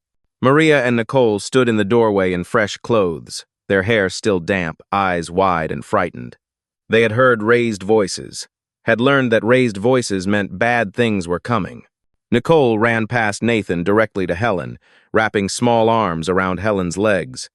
Maria and Nicole stood in the doorway in fresh clothes, their hair still damp, eyes wide and frightened. They had heard raised voices, had learned that raised voices meant bad things were coming. Nicole ran past Nathan directly to Helen, wrapping small arms around Helen's legs.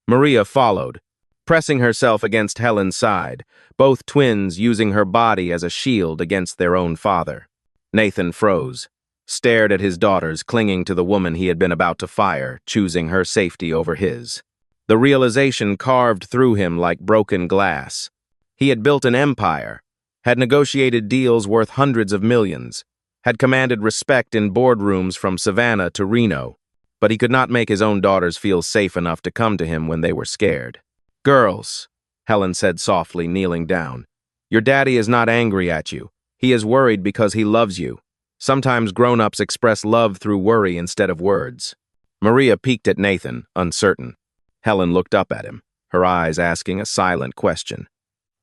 Maria followed, pressing herself against Helen's side, both twins using her body as a shield against their own father. Nathan froze, stared at his daughters clinging to the woman he had been about to fire, choosing her safety over his. The realization carved through him like broken glass. He had built an empire, had negotiated deals worth hundreds of millions, had commanded respect in boardrooms from Savannah to Reno, but he could not make his own daughters feel safe enough to come to him when they were scared. "Girls," Helen said softly, kneeling down, "your daddy is not angry at you. He is worried because he loves you. Sometimes grown-ups express love through worry instead of words. Maria peeked at Nathan, uncertain. Helen looked up at him, her eyes asking a silent question.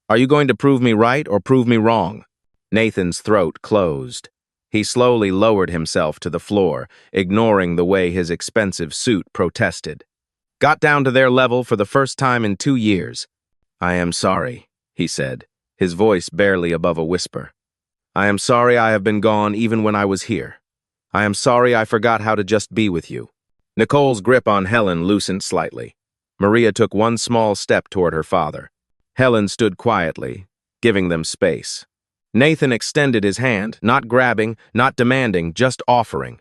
Are you going to prove me right or prove me wrong? Nathan's throat closed. He slowly lowered himself to the floor, ignoring the way his expensive suit protested. Got down to their level for the first time in 2 years. I am sorry, he said, his voice barely above a whisper. I am sorry I have been gone even when I was here. I am sorry I forgot how to just be with you. Nicole's grip on Helen loosened slightly. Maria took one small step toward her father. Helen stood quietly, giving them space. Nathan extended his hand, not grabbing, not demanding, just offering.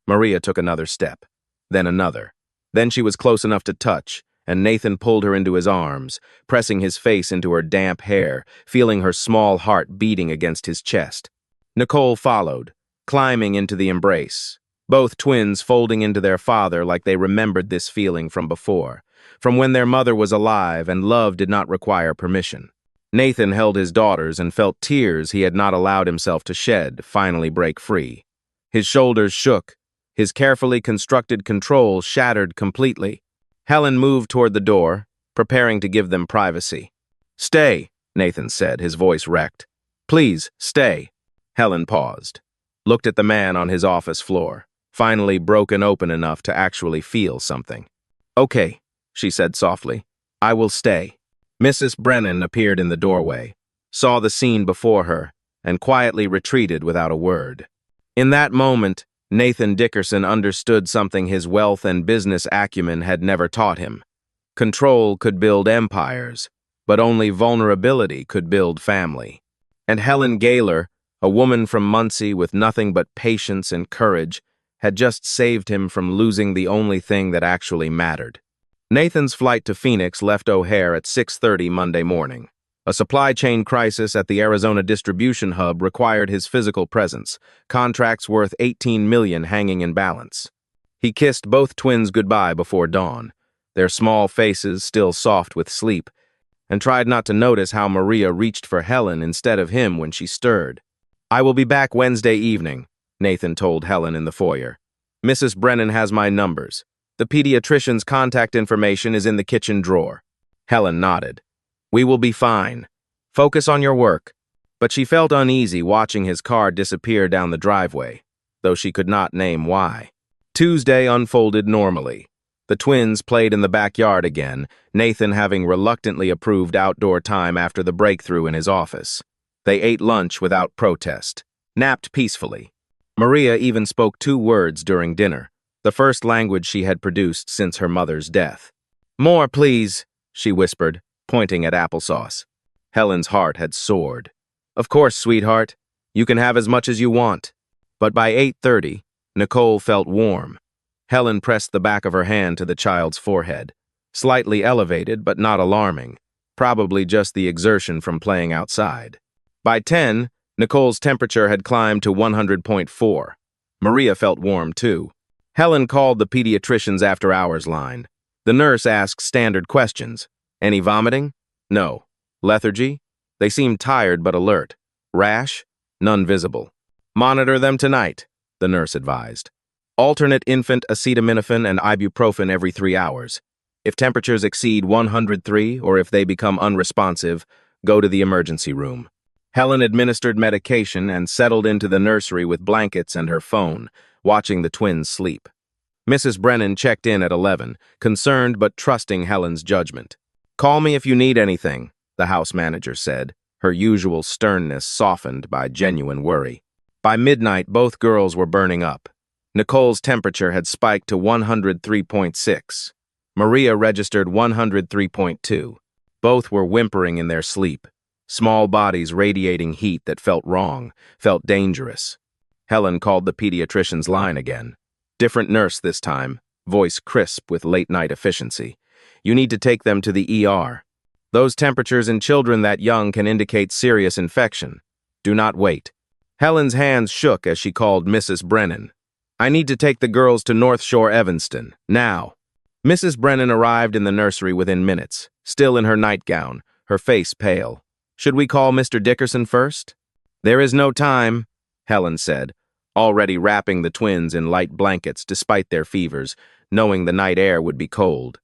Maria took another step, then another. Then she was close enough to touch, and Nathan pulled her into his arms, pressing his face into her damp hair, feeling her small heart beating against his chest. Nicole followed, climbing into the embrace, both twins folding into their father like they remembered this feeling from before, from when their mother was alive and love did not require permission. Nathan held his daughters and felt tears he had not allowed himself to shed finally break free. His shoulders shook, his carefully constructed control shattered completely. Helen moved toward the door, preparing to give them privacy. Stay, Nathan said, his voice wrecked. Please, stay. Helen paused, looked at the man on his office floor, finally broken open enough to actually feel something. Okay, she said softly. I will stay. Mrs. Brennan appeared in the doorway, saw the scene before her, and quietly retreated without a word. In that moment, Nathan Dickerson understood something his wealth and business acumen had never taught him. Control could build empires, but only vulnerability could build family. And Helen Gaylor, a woman from Muncie with nothing but patience and courage, had just saved him from losing the only thing that actually mattered. Nathan's flight to Phoenix left O'Hare at 6:30 Monday morning. A supply chain crisis at the Arizona distribution hub required his physical presence, contracts worth $18 million hanging in balance. He kissed both twins goodbye before dawn, their small faces still soft with sleep, and tried not to notice how Maria reached for Helen instead of him when she stirred. I will be back Wednesday evening, Nathan told Helen in the foyer. Mrs. Brennan has my numbers. The pediatrician's contact information is in the kitchen drawer. Helen nodded. We will be fine. Focus on your work. But she felt uneasy watching his car disappear down the driveway, though she could not name why. Tuesday unfolded normally. The twins played in the backyard again, Nathan having reluctantly approved outdoor time after the breakthrough in his office. They ate lunch without protest, napped peacefully. Maria even spoke 2 words during dinner, the first language she had produced since her mother's death. More, please, she whispered, pointing at applesauce. Helen's heart had soared. Of course, sweetheart. You can have as much as you want. But by 8:30, Nicole felt warm. Helen pressed the back of her hand to the child's forehead, slightly elevated but not alarming, probably just the exertion from playing outside. By 10, Nicole's temperature had climbed to 100.4. Maria felt warm too. Helen called the pediatrician's after-hours line. The nurse asked standard questions. Any vomiting? No. Lethargy? They seemed tired but alert. Rash? None visible. Monitor them tonight, the nurse advised. Alternate infant acetaminophen and ibuprofen every 3 hours. If temperatures exceed 103 or if they become unresponsive, go to the emergency room. Helen administered medication and settled into the nursery with blankets and her phone, watching the twins sleep. Mrs. Brennan checked in at 11, concerned but trusting Helen's judgment. Call me if you need anything, the house manager said, her usual sternness softened by genuine worry. By midnight, both girls were burning up. Nicole's temperature had spiked to 103.6. Maria registered 103.2. Both were whimpering in their sleep, small bodies radiating heat that felt wrong, felt dangerous. Helen called the pediatrician's line again. Different nurse this time, voice crisp with late-night efficiency. You need to take them to the ER. Those temperatures in children that young can indicate serious infection. Do not wait. Helen's hands shook as she called Mrs. Brennan. I need to take the girls to North Shore Evanston, now. Mrs. Brennan arrived in the nursery within minutes, still in her nightgown, her face pale. Should we call Mr. Dickerson first? There is no time, Helen said, already wrapping the twins in light blankets despite their fevers, knowing the night air would be cold.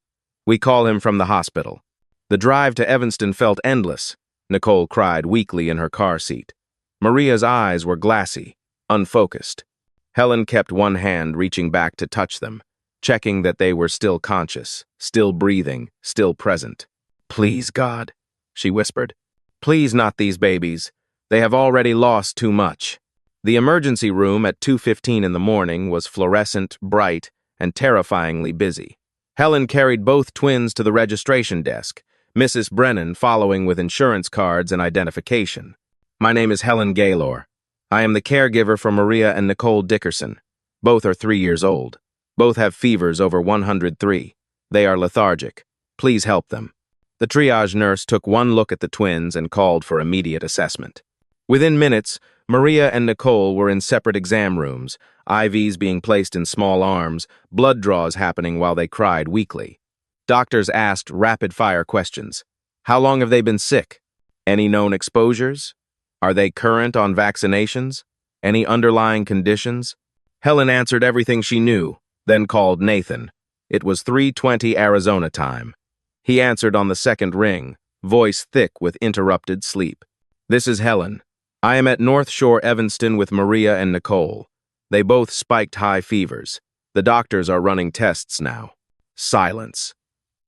We call him from the hospital. The drive to Evanston felt endless, Nicole cried weakly in her car seat. Maria's eyes were glassy, unfocused. Helen kept one hand reaching back to touch them, checking that they were still conscious, still breathing, still present. Please, God, she whispered. Please not these babies. They have already lost too much. The emergency room at 2:15 in the morning was fluorescent, bright, and terrifyingly busy. Helen carried both twins to the registration desk, Mrs. Brennan following with insurance cards and identification. My name is Helen Gaylor. I am the caregiver for Maria and Nicole Dickerson. Both are 3 years old. Both have fevers over 103. They are lethargic. Please help them. The triage nurse took one look at the twins and called for immediate assessment. Within minutes, Maria and Nicole were in separate exam rooms, IVs being placed in small arms, blood draws happening while they cried weakly. Doctors asked rapid-fire questions. How long have they been sick? Any known exposures? Are they current on vaccinations? Any underlying conditions? Helen answered everything she knew, then called Nathan. It was 3:20 Arizona time. He answered on the second ring, voice thick with interrupted sleep. This is Helen. I am at North Shore Evanston with Maria and Nicole. They both spiked high fevers. The doctors are running tests now. Silence.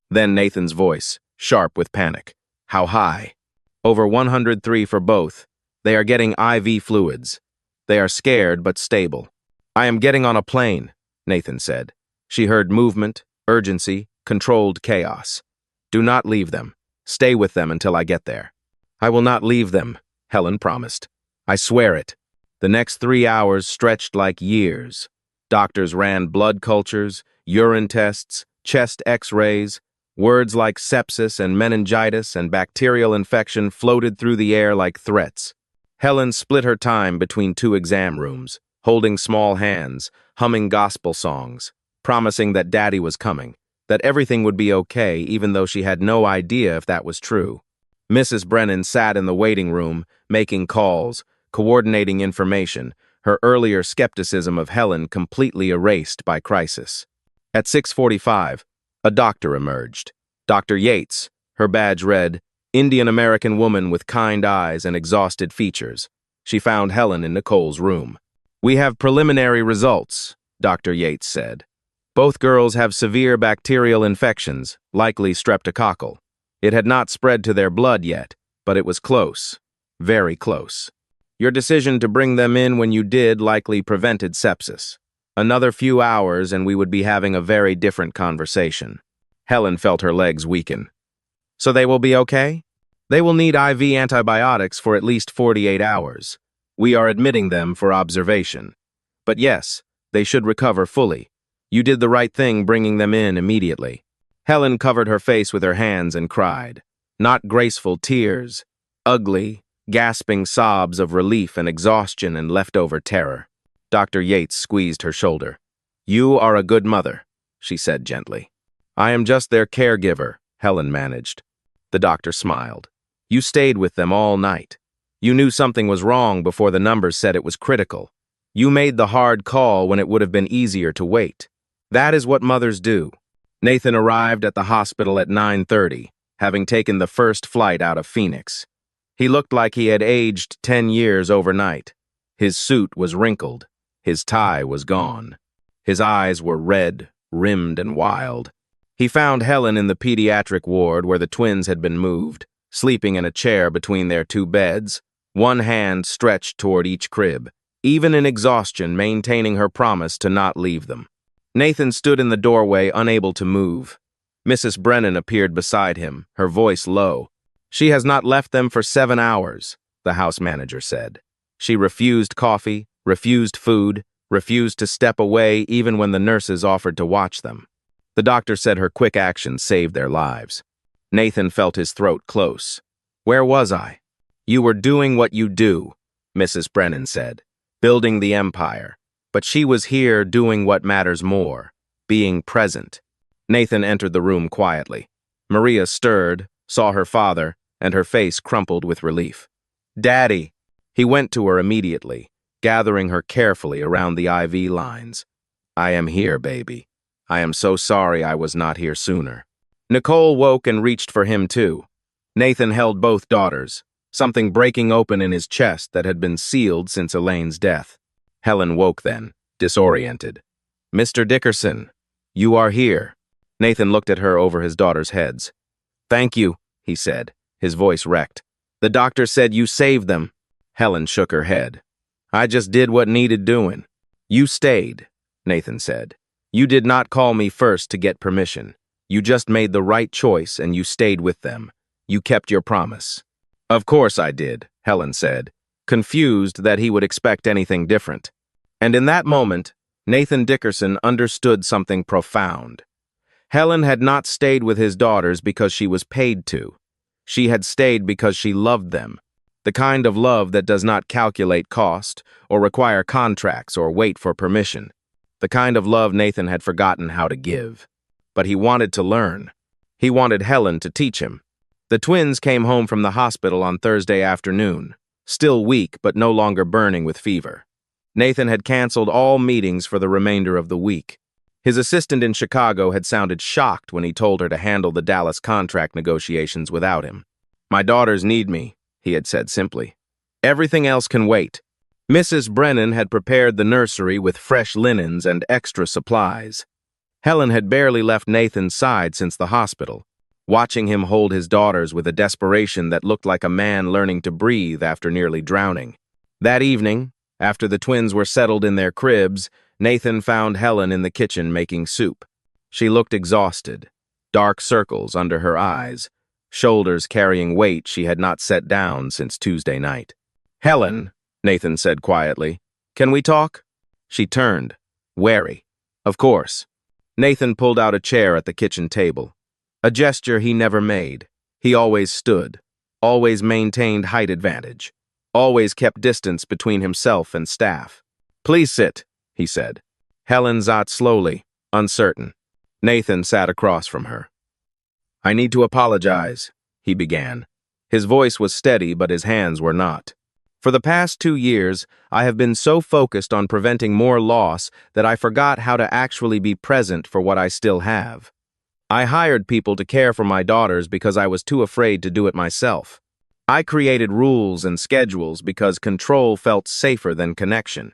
Then Nathan's voice, sharp with panic. How high? Over 103 for both. They are getting IV fluids. They are scared but stable. I am getting on a plane, Nathan said. She heard movement, urgency, controlled chaos. Do not leave them. Stay with them until I get there. I will not leave them, Helen promised. I swear it. The next 3 hours stretched like years. Doctors ran blood cultures, urine tests, chest x-rays. Words like sepsis and meningitis and bacterial infection floated through the air like threats. Helen split her time between 2 exam rooms, holding small hands, humming gospel songs, promising that Daddy was coming, that everything would be okay even though she had no idea if that was true. Mrs. Brennan sat in the waiting room, making calls, coordinating information, her earlier skepticism of Helen completely erased by crisis. At 6:45, a doctor emerged. Dr. Yates, her badge read, Indian-American woman with kind eyes and exhausted features. She found Helen in Nicole's room. We have preliminary results, Dr. Yates said. Both girls have severe bacterial infections, likely streptococcal. It had not spread to their blood yet, but it was close, very close. Your decision to bring them in when you did likely prevented sepsis. Another few hours and we would be having a very different conversation. Helen felt her legs weaken. So they will be okay? They will need IV antibiotics for at least 48 hours. We are admitting them for observation. But yes, they should recover fully. You did the right thing bringing them in immediately. Helen covered her face with her hands and cried. Not graceful tears, ugly, gasping sobs of relief and exhaustion and leftover terror. Dr. Yates squeezed her shoulder. You are a good mother, she said gently. I am just their caregiver, Helen managed. The doctor smiled. You stayed with them all night. You knew something was wrong before the numbers said it was critical. You made the hard call when it would have been easier to wait. That is what mothers do. Nathan arrived at the hospital at 9:30, having taken the first flight out of Phoenix. He looked like he had aged 10 years overnight. His suit was wrinkled. His tie was gone. His eyes were red, rimmed, and wild. He found Helen in the pediatric ward where the twins had been moved, sleeping in a chair between their 2 beds, one hand stretched toward each crib, even in exhaustion maintaining her promise to not leave them. Nathan stood in the doorway, unable to move. Mrs. Brennan appeared beside him, her voice low. She has not left them for 7 hours, the house manager said. She refused coffee, refused food, refused to step away even when the nurses offered to watch them. The doctor said her quick actions saved their lives. Nathan felt his throat close. Where was I? You were doing what you do, Mrs. Brennan said, building the empire. But she was here doing what matters more, being present. Nathan entered the room quietly. Maria stirred, saw her father, and her face crumpled with relief. Daddy! He went to her immediately, gathering her carefully around the IV lines. "I am here, baby. I am so sorry I was not here sooner." Nicole woke and reached for him too. Nathan held both daughters, something breaking open in his chest that had been sealed since Elaine's death. Helen woke then, disoriented. "Mr. Dickerson, you are here." Nathan looked at her over his daughters' heads. "Thank you," he said, his voice wrecked. "The doctor said you saved them." Helen shook her head. "I just did what needed doing." "You stayed," Nathan said. "You did not call me first to get permission. You just made the right choice and you stayed with them. You kept your promise." "Of course I did," Helen said, confused that he would expect anything different. And in that moment, Nathan Dickerson understood something profound. Helen had not stayed with his daughters because she was paid to. She had stayed because she loved them. The kind of love that does not calculate cost, or require contracts, or wait for permission. The kind of love Nathan had forgotten how to give. But he wanted to learn. He wanted Helen to teach him. The twins came home from the hospital on Thursday afternoon, still weak but no longer burning with fever. Nathan had canceled all meetings for the remainder of the week. His assistant in Chicago had sounded shocked when he told her to handle the Dallas contract negotiations without him. "My daughters need me," he had said simply. "Everything else can wait." Mrs. Brennan had prepared the nursery with fresh linens and extra supplies. Helen had barely left Nathan's side since the hospital, watching him hold his daughters with a desperation that looked like a man learning to breathe after nearly drowning. That evening, after the twins were settled in their cribs, Nathan found Helen in the kitchen making soup. She looked exhausted, dark circles under her eyes, shoulders carrying weight she had not set down since Tuesday night. "Helen," Nathan said quietly, "can we talk?" She turned, wary. "Of course." Nathan pulled out a chair at the kitchen table. A gesture he never made. He always stood, always maintained height advantage, always kept distance between himself and staff. "Please sit," he said. Helen sat slowly, uncertain. Nathan sat across from her. "I need to apologize," he began. His voice was steady, but his hands were not. "For the past 2 years, I have been so focused on preventing more loss that I forgot how to actually be present for what I still have. I hired people to care for my daughters because I was too afraid to do it myself. I created rules and schedules because control felt safer than connection.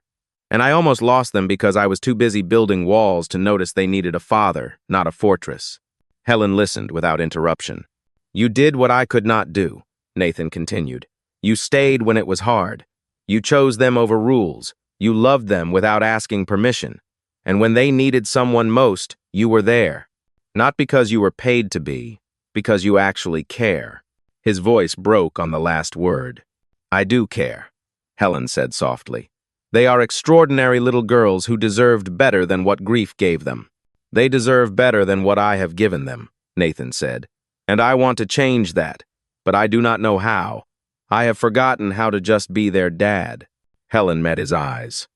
And I almost lost them because I was too busy building walls to notice they needed a father, not a fortress." Helen listened without interruption. "You did what I could not do," Nathan continued. "You stayed when it was hard. You chose them over rules. You loved them without asking permission. And when they needed someone most, you were there. Not because you were paid to be, because you actually care." His voice broke on the last word. "I do care," Helen said softly. "They are extraordinary little girls who deserved better than what grief gave them. They deserve better than what I have given them," Nathan said. "And I want to change that, but I do not know how. I have forgotten how to just be their dad." Helen met his eyes.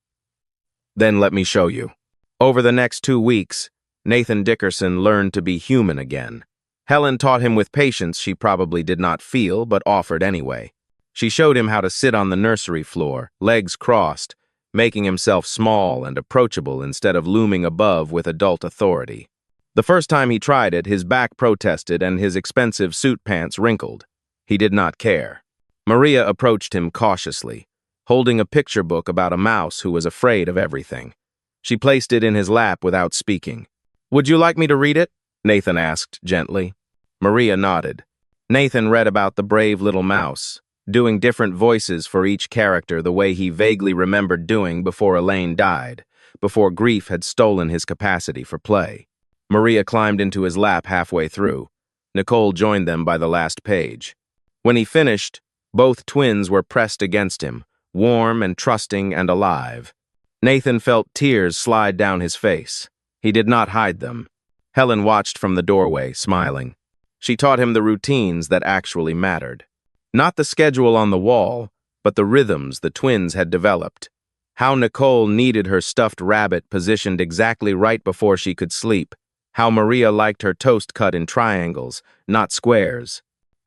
"Then let me show you." Over the next 2 weeks, Nathan Dickerson learned to be human again. Helen taught him with patience she probably did not feel, but offered anyway. She showed him how to sit on the nursery floor, legs crossed, making himself small and approachable instead of looming above with adult authority. The first time he tried it, his back protested and his expensive suit pants wrinkled. He did not care. Maria approached him cautiously, holding a picture book about a mouse who was afraid of everything. She placed it in his lap without speaking. "Would you like me to read it?" Nathan asked gently. Maria nodded. Nathan read about the brave little mouse, doing different voices for each character the way he vaguely remembered doing before Elaine died, before grief had stolen his capacity for play. Maria climbed into his lap halfway through. Nicole joined them by the last page. When he finished, both twins were pressed against him, warm and trusting and alive. Nathan felt tears slide down his face. He did not hide them. Helen watched from the doorway, smiling. She taught him the routines that actually mattered. Not the schedule on the wall, but the rhythms the twins had developed. How Nicole needed her stuffed rabbit positioned exactly right before she could sleep. How Maria liked her toast cut in triangles, not squares.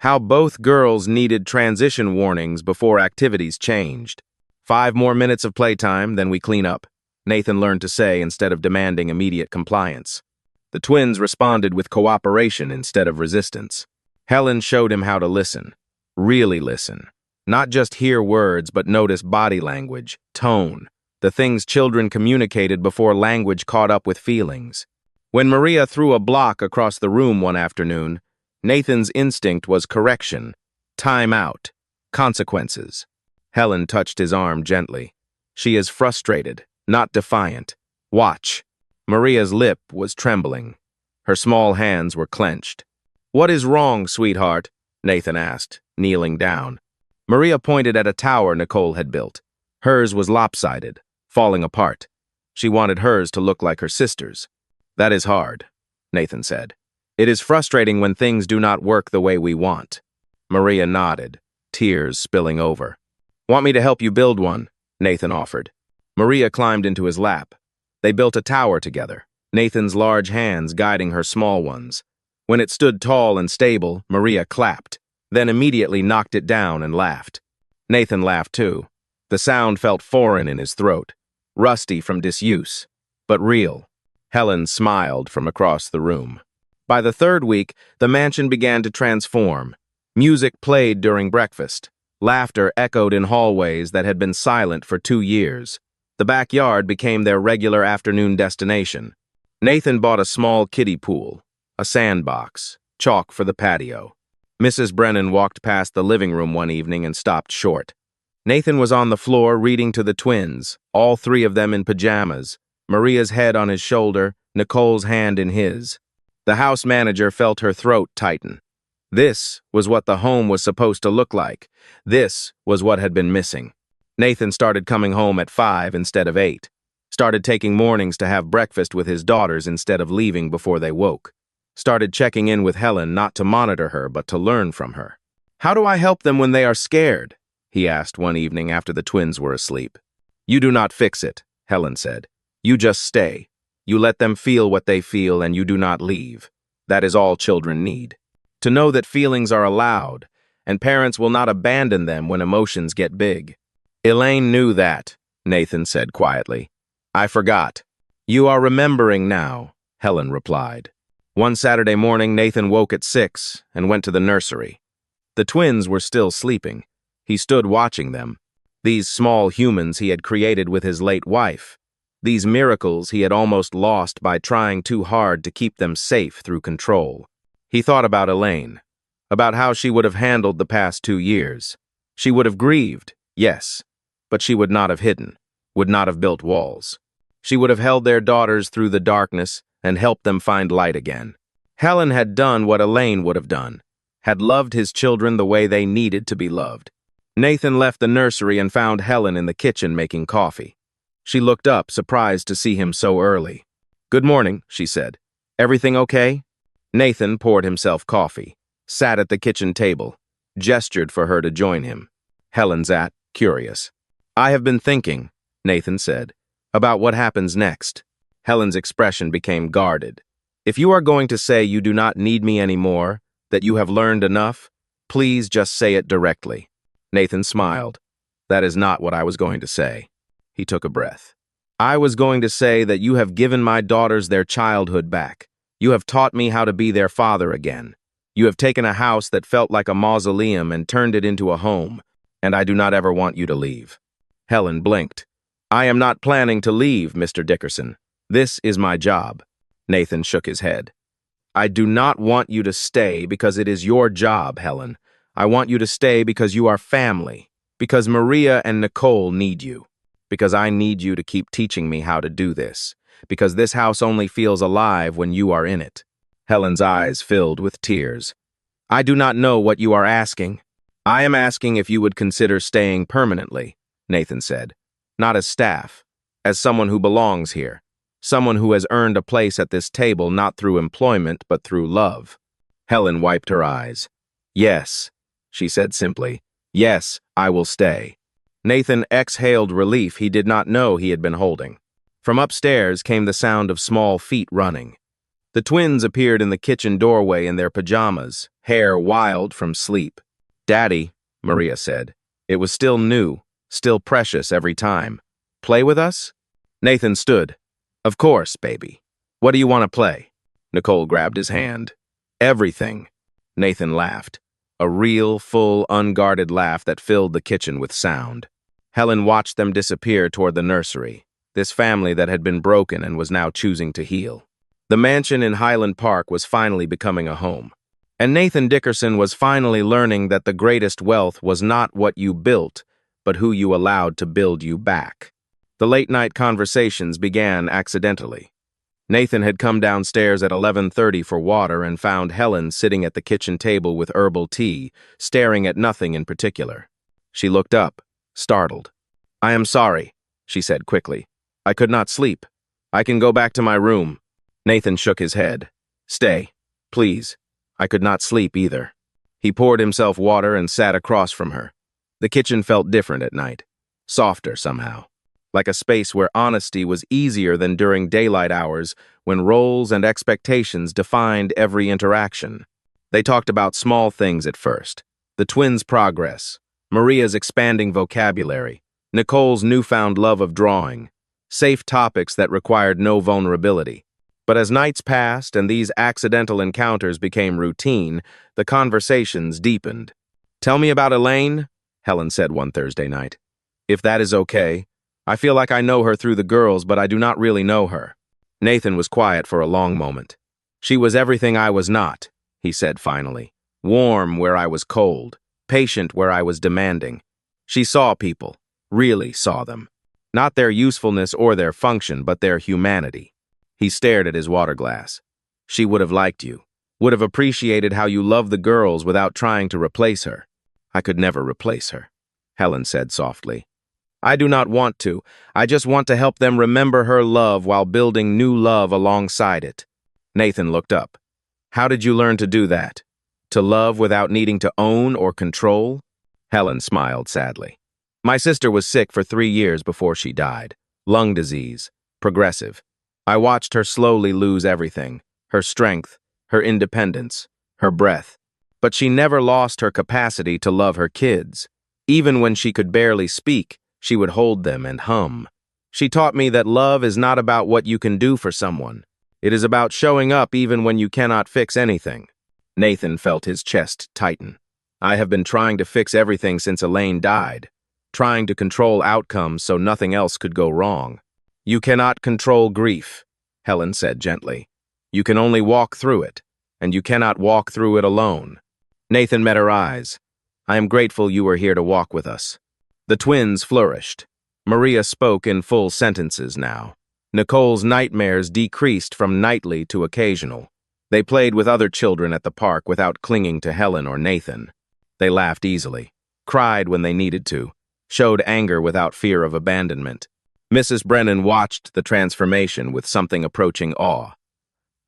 How both girls needed transition warnings before activities changed. 5 more minutes of playtime, then we clean up, Nathan learned to say instead of demanding immediate compliance. The twins responded with cooperation instead of resistance. Helen showed him how to listen. Really listen. Not just hear words, but notice body language, tone, the things children communicated before language caught up with feelings. When Maria threw a block across the room one afternoon, Nathan's instinct was correction, time out, consequences. Helen touched his arm gently. She is frustrated, not defiant. Watch. Maria's lip was trembling. Her small hands were clenched. What is wrong, sweetheart? Nathan asked, kneeling down. Maria pointed at a tower Nicole had built. Hers was lopsided, falling apart. She wanted hers to look like her sister's. That is hard, Nathan said. It is frustrating when things do not work the way we want. Maria nodded, tears spilling over. Want me to help you build one? Nathan offered. Maria climbed into his lap. They built a tower together, Nathan's large hands guiding her small ones. When it stood tall and stable, Maria clapped, then immediately knocked it down and laughed. Nathan laughed too. The sound felt foreign in his throat, rusty from disuse, but real. Helen smiled from across the room. By the 3rd week, the mansion began to transform. Music played during breakfast. Laughter echoed in hallways that had been silent for 2 years. The backyard became their regular afternoon destination. Nathan bought a small kiddie pool, a sandbox, chalk for the patio. Mrs. Brennan walked past the living room one evening and stopped short. Nathan was on the floor reading to the twins, all 3 of them in pajamas, Maria's head on his shoulder, Nicole's hand in his. The house manager felt her throat tighten. This was what the home was supposed to look like. This was what had been missing. Nathan started coming home at 5 instead of 8. Started taking mornings to have breakfast with his daughters instead of leaving before they woke. Started checking in with Helen not to monitor her but to learn from her. How do I help them when they are scared? He asked one evening after the twins were asleep. You do not fix it, Helen said. You just stay. You let them feel what they feel and you do not leave. That is all children need. To know that feelings are allowed, and parents will not abandon them when emotions get big. Elaine knew that, Nathan said quietly. I forgot. You are remembering now, Helen replied. One Saturday morning, Nathan woke at 6 and went to the nursery. The twins were still sleeping. He stood watching them. These small humans he had created with his late wife. These miracles he had almost lost by trying too hard to keep them safe through control. He thought about Elaine, about how she would have handled the past 2 years. She would have grieved, yes, but she would not have hidden, would not have built walls. She would have held their daughters through the darkness and helped them find light again. Helen had done what Elaine would have done, had loved his children the way they needed to be loved. Nathan left the nursery and found Helen in the kitchen making coffee. She looked up, surprised to see him so early. Good morning, she said. Everything okay? Nathan poured himself coffee, sat at the kitchen table, gestured for her to join him. Helen sat, curious. I have been thinking, Nathan said, about what happens next. Helen's expression became guarded. If you are going to say you do not need me anymore, that you have learned enough, please just say it directly. Nathan smiled. That is not what I was going to say. He took a breath. I was going to say that you have given my daughters their childhood back. You have taught me how to be their father again. You have taken a house that felt like a mausoleum and turned it into a home, and I do not ever want you to leave. Helen blinked. I am not planning to leave, Mr. Dickerson. This is my job. Nathan shook his head. I do not want you to stay because it is your job, Helen. I want you to stay because you are family, because Maria and Nicole need you, because I need you to keep teaching me how to do this, because this house only feels alive when you are in it. Helen's eyes filled with tears. I do not know what you are asking. I am asking if you would consider staying permanently, Nathan said. Not as staff, as someone who belongs here, someone who has earned a place at this table not through employment but through love. Helen wiped her eyes. Yes, she said simply. Yes, I will stay. Nathan exhaled relief he did not know he had been holding. From upstairs came the sound of small feet running. The twins appeared in the kitchen doorway in their pajamas, hair wild from sleep. "Daddy," Maria said. It was still new, still precious every time. "Play with us?" Nathan stood. "Of course, baby. What do you want to play?" Nicole grabbed his hand. "Everything." Nathan laughed. A real, full, unguarded laugh that filled the kitchen with sound. Helen watched them disappear toward the nursery, this family that had been broken and was now choosing to heal. The mansion in Highland Park was finally becoming a home. And Nathan Dickerson was finally learning that the greatest wealth was not what you built, but who you allowed to build you back. The late-night conversations began accidentally. Nathan had come downstairs at 11:30 for water and found Helen sitting at the kitchen table with herbal tea, staring at nothing in particular. She looked up, startled. "I am sorry," she said quickly. "I could not sleep. I can go back to my room." Nathan shook his head. "Stay, please. I could not sleep either." He poured himself water and sat across from her. The kitchen felt different at night, softer somehow, like a space where honesty was easier than during daylight hours when roles and expectations defined every interaction. They talked about small things at first, the twins' progress, Maria's expanding vocabulary, Nicole's newfound love of drawing, safe topics that required no vulnerability. But as nights passed and these accidental encounters became routine, the conversations deepened. "Tell me about Elaine," Helen said one Thursday night. "If that is okay. I feel like I know her through the girls, but I do not really know her." Nathan was quiet for a long moment. "She was everything I was not," he said finally. "Warm where I was cold, patient where I was demanding. She saw people, really saw them. Not their usefulness or their function, but their humanity." He stared at his water glass. "She would have liked you, would have appreciated how you loved the girls without trying to replace her." "I could never replace her," Helen said softly. "I do not want to. I just want to help them remember her love while building new love alongside it." Nathan looked up. "How did you learn to do that? To love without needing to own or control?" Helen smiled sadly. "My sister was sick for 3 years before she died. Lung disease, progressive. I watched her slowly lose everything, her strength, her independence, her breath. But she never lost her capacity to love her kids. Even when she could barely speak, she would hold them and hum. She taught me that love is not about what you can do for someone. It is about showing up even when you cannot fix anything." Nathan felt his chest tighten. "I have been trying to fix everything since Elaine died, trying to control outcomes so nothing else could go wrong." "You cannot control grief," Helen said gently. "You can only walk through it, and you cannot walk through it alone." Nathan met her eyes. "I am grateful you were here to walk with us." The twins flourished. Maria spoke in full sentences now. Nicole's nightmares decreased from nightly to occasional. They played with other children at the park without clinging to Helen or Nathan. They laughed easily, cried when they needed to, showed anger without fear of abandonment. Mrs. Brennan watched the transformation with something approaching awe.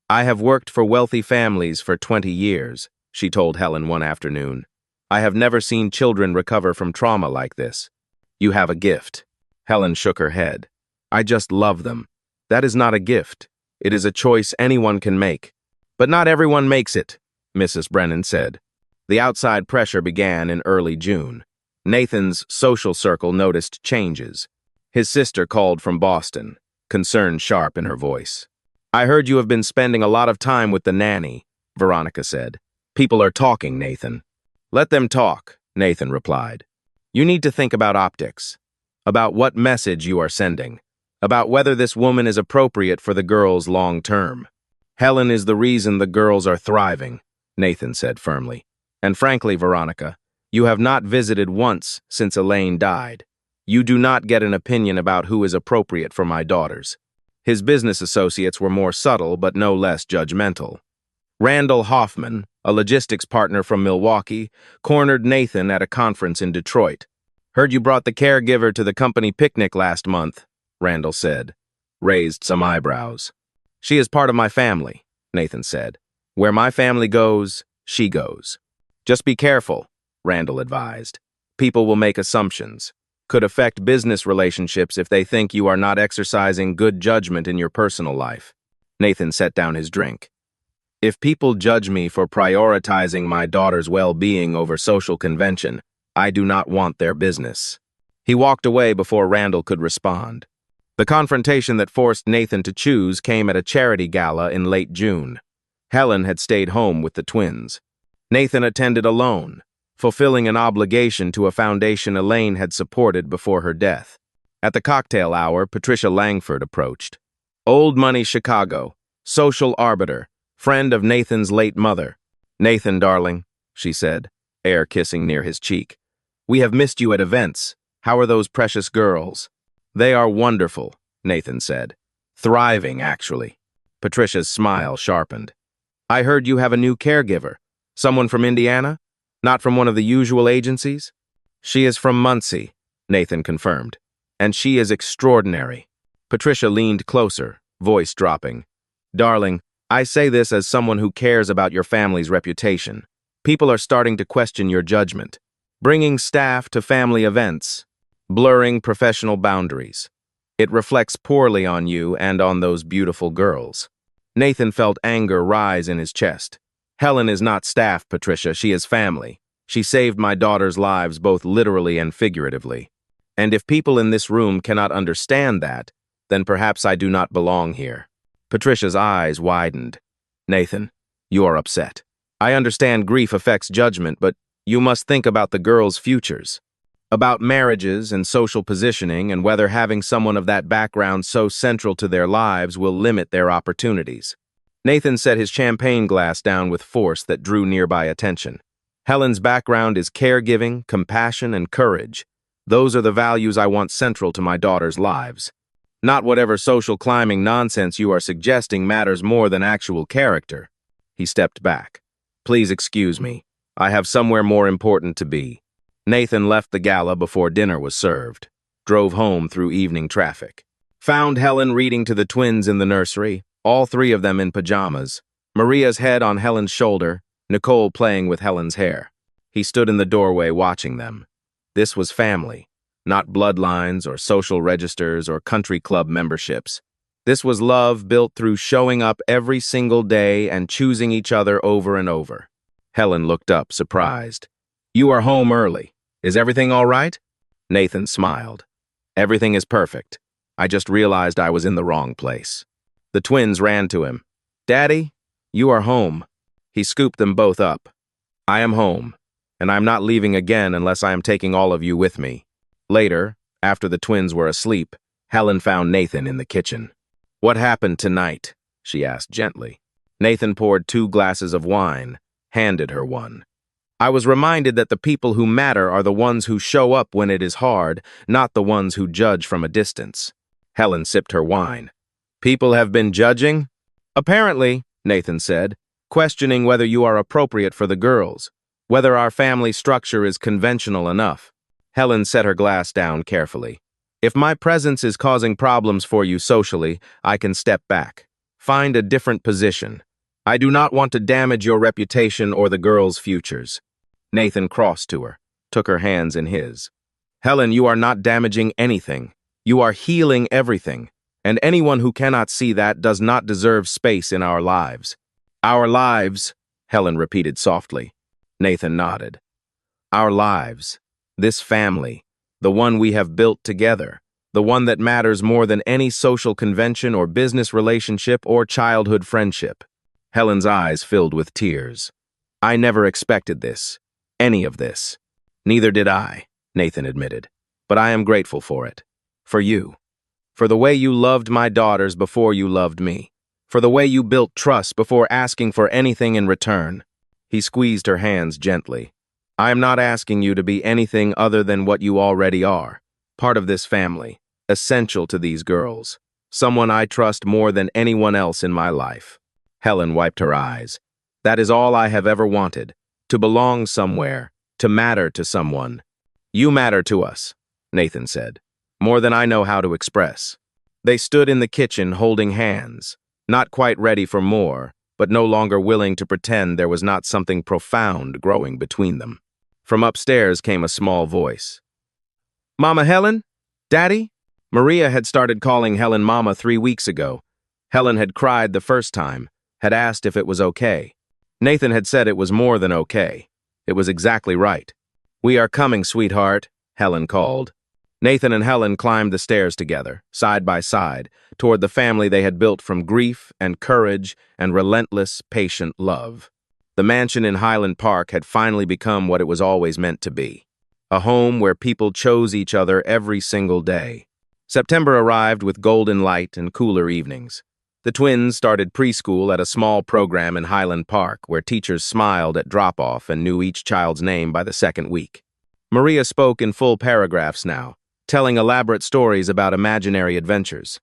"I have worked for wealthy families for 20 years, she told Helen one afternoon. "I have never seen children recover from trauma like this. You have a gift." Helen shook her head. "I just love them. That is not a gift. It is a choice anyone can make." "But not everyone makes it," Mrs. Brennan said. The outside pressure began in early June. Nathan's social circle noticed changes. His sister called from Boston, concern sharp in her voice. "I heard you have been spending a lot of time with the nanny," Veronica said. "People are talking, Nathan." "Let them talk," Nathan replied. "You need to think about optics, about what message you are sending, about whether this woman is appropriate for the girls long term." "Helen is the reason the girls are thriving," Nathan said firmly. "And frankly, Veronica, you have not visited once since Elaine died. You do not get an opinion about who is appropriate for my daughters." His business associates were more subtle but no less judgmental. Randall Hoffman, a logistics partner from Milwaukee, cornered Nathan at a conference in Detroit. "Heard you brought the caregiver to the company picnic last month," Randall said, raised some eyebrows. "She is part of my family," Nathan said. "Where my family goes, she goes." "Just be careful," Randall advised. "People will make assumptions. Could affect business relationships if they think you are not exercising good judgment in your personal life." Nathan set down his drink. If people judge me for prioritizing my daughter's well-being over social convention, I do not want their business. He walked away before Randall could respond. The confrontation that forced Nathan to choose came at a charity gala in late June. Helen had stayed home with the twins. Nathan attended alone, fulfilling an obligation to a foundation Elaine had supported before her death. At the cocktail hour, Patricia Langford approached. Old Money Chicago, social arbiter, friend of Nathan's late mother. Nathan, darling, she said, air kissing near his cheek. We have missed you at events. How are those precious girls? They are wonderful, Nathan said. Thriving, actually. Patricia's smile sharpened. I heard you have a new caregiver. Someone from Indiana? Not from one of the usual agencies? She is from Muncie, Nathan confirmed. And she is extraordinary. Patricia leaned closer, voice dropping. Darling, I say this as someone who cares about your family's reputation. People are starting to question your judgment. Bringing staff to family events. Blurring professional boundaries. It reflects poorly on you and on those beautiful girls. Nathan felt anger rise in his chest. Helen is not staff, Patricia. She is family. She saved my daughter's lives both literally and figuratively. And if people in this room cannot understand that, then perhaps I do not belong here. Patricia's eyes widened. Nathan, you are upset. I understand grief affects judgment, but you must think about the girls' futures. About marriages and social positioning and whether having someone of that background so central to their lives will limit their opportunities. Nathan set his champagne glass down with force that drew nearby attention. Helen's background is caregiving, compassion, and courage. Those are the values I want central to my daughter's lives. Not whatever social climbing nonsense you are suggesting matters more than actual character. He stepped back. Please excuse me. I have somewhere more important to be. Nathan left the gala before dinner was served. Drove home through evening traffic. Found Helen reading to the twins in the nursery, all three of them in pajamas. Maria's head on Helen's shoulder, Nicole playing with Helen's hair. He stood in the doorway watching them. This was family. Not bloodlines or social registers or country club memberships. This was love built through showing up every single day and choosing each other over and over. Helen looked up, surprised. You are home early. Is everything all right? Nathan smiled. Everything is perfect. I just realized I was in the wrong place. The twins ran to him. Daddy, you are home. He scooped them both up. I am home, and I'm not leaving again unless I am taking all of you with me. Later, after the twins were asleep, Helen found Nathan in the kitchen. What happened tonight? She asked gently. Nathan poured 2 glasses of wine, handed her one. I was reminded that the people who matter are the ones who show up when it is hard, not the ones who judge from a distance. Helen sipped her wine. People have been judging? Apparently, Nathan said, questioning whether you are appropriate for the girls, whether our family structure is conventional enough. Helen set her glass down carefully. If my presence is causing problems for you socially, I can step back. Find a different position. I do not want to damage your reputation or the girls' futures. Nathan crossed to her, took her hands in his. Helen, you are not damaging anything. You are healing everything. And anyone who cannot see that does not deserve space in our lives. Our lives, Helen repeated softly. Nathan nodded. Our lives. This family, the one we have built together, the one that matters more than any social convention or business relationship or childhood friendship. Helen's eyes filled with tears. I never expected this, any of this. Neither did I, Nathan admitted, but I am grateful for it. For you. For the way you loved my daughters before you loved me. For the way you built trust before asking for anything in return. He squeezed her hands gently. I am not asking you to be anything other than what you already are, part of this family, essential to these girls, someone I trust more than anyone else in my life. Helen wiped her eyes. That is all I have ever wanted, to belong somewhere, to matter to someone. You matter to us, Nathan said, more than I know how to express. They stood in the kitchen holding hands, not quite ready for more, but no longer willing to pretend there was not something profound growing between them. From upstairs came a small voice. Mama Helen? Daddy? Maria had started calling Helen Mama 3 weeks ago. Helen had cried the first time, had asked if it was okay. Nathan had said it was more than okay. It was exactly right. "We are coming, sweetheart," Helen called. Nathan and Helen climbed the stairs together, side by side, toward the family they had built from grief and courage and relentless, patient love. The mansion in Highland Park had finally become what it was always meant to be. A home where people chose each other every single day. September arrived with golden light and cooler evenings. The twins started preschool at a small program in Highland Park where teachers smiled at drop-off and knew each child's name by the second week. Maria spoke in full paragraphs now, telling elaborate stories about imaginary adventures.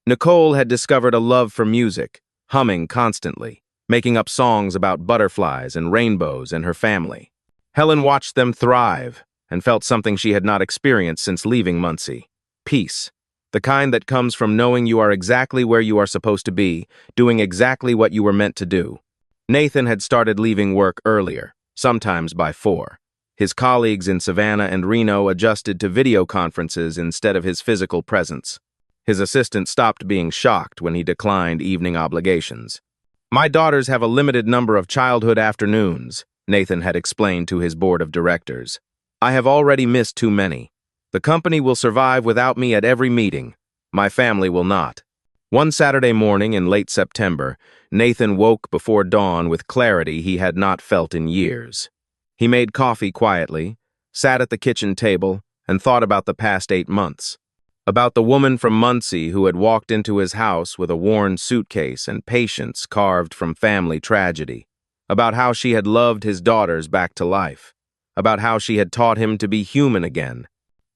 Nicole had discovered a love for music, humming constantly, making up songs about butterflies and rainbows and her family. Helen watched them thrive and felt something she had not experienced since leaving Muncie. Peace. The kind that comes from knowing you are exactly where you are supposed to be, doing exactly what you were meant to do. Nathan had started leaving work earlier, sometimes by 4. His colleagues in Savannah and Reno adjusted to video conferences instead of his physical presence. His assistant stopped being shocked when he declined evening obligations. "My daughters have a limited number of childhood afternoons," Nathan had explained to his board of directors. "I have already missed too many. The company will survive without me at every meeting. My family will not." One Saturday morning in late September, Nathan woke before dawn with clarity he had not felt in years. He made coffee quietly, sat at the kitchen table, and thought about the past 8 months. About the woman from Muncie who had walked into his house with a worn suitcase and patience carved from family tragedy. About how she had loved his daughters back to life. About how she had taught him to be human again.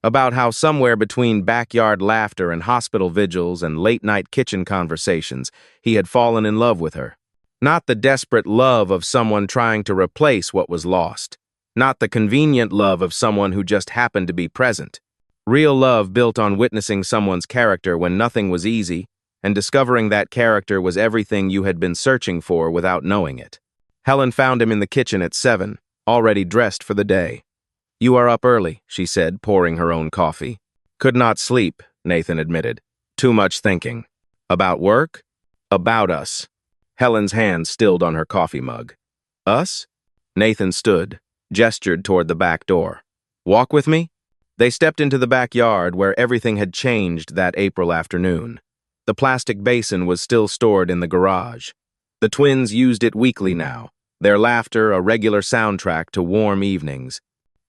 About how somewhere between backyard laughter and hospital vigils and late-night kitchen conversations, he had fallen in love with her. Not the desperate love of someone trying to replace what was lost. Not the convenient love of someone who just happened to be present. Real love built on witnessing someone's character when nothing was easy, and discovering that character was everything you had been searching for without knowing it. Helen found him in the kitchen at 7, already dressed for the day. "You are up early," she said, pouring her own coffee. "Could not sleep," Nathan admitted. "Too much thinking." "About work?" "About us." Helen's hand stilled on her coffee mug. "Us?" Nathan stood, gestured toward the back door. "Walk with me?" They stepped into the backyard where everything had changed that April afternoon. The plastic basin was still stored in the garage. The twins used it weekly now, their laughter a regular soundtrack to warm evenings.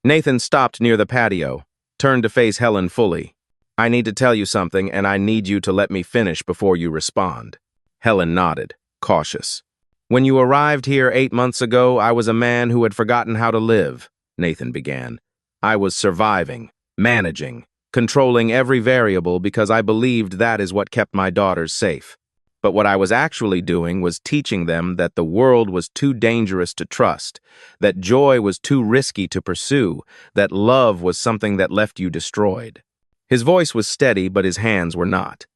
Nathan stopped near the patio, turned to face Helen fully. "I need to tell you something, and I need you to let me finish before you respond." Helen nodded, cautious. "When you arrived here 8 months ago, I was a man who had forgotten how to live," Nathan began. "I was surviving, managing, controlling every variable because I believed that is what kept my daughters safe. But what I was actually doing was teaching them that the world was too dangerous to trust, that joy was too risky to pursue, that love was something that left you destroyed." His voice was steady, but his hands were not.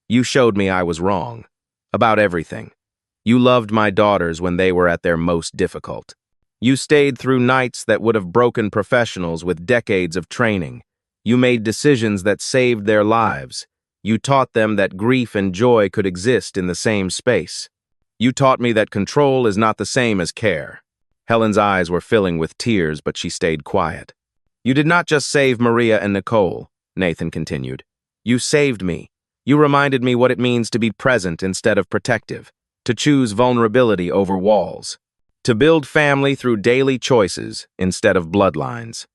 "You showed me I was wrong. About everything. You loved my daughters when they were at their most difficult. You stayed through nights that would have broken professionals with decades of training. You made decisions that saved their lives. You taught them that grief and joy could exist in the same space. You taught me that control is not the same as care." Helen's eyes were filling with tears, but she stayed quiet. "You did not just save Maria and Nicole," Nathan continued. "You saved me. You reminded me what it means to be present instead of protective, to choose vulnerability over walls, to build family through daily choices instead of bloodlines."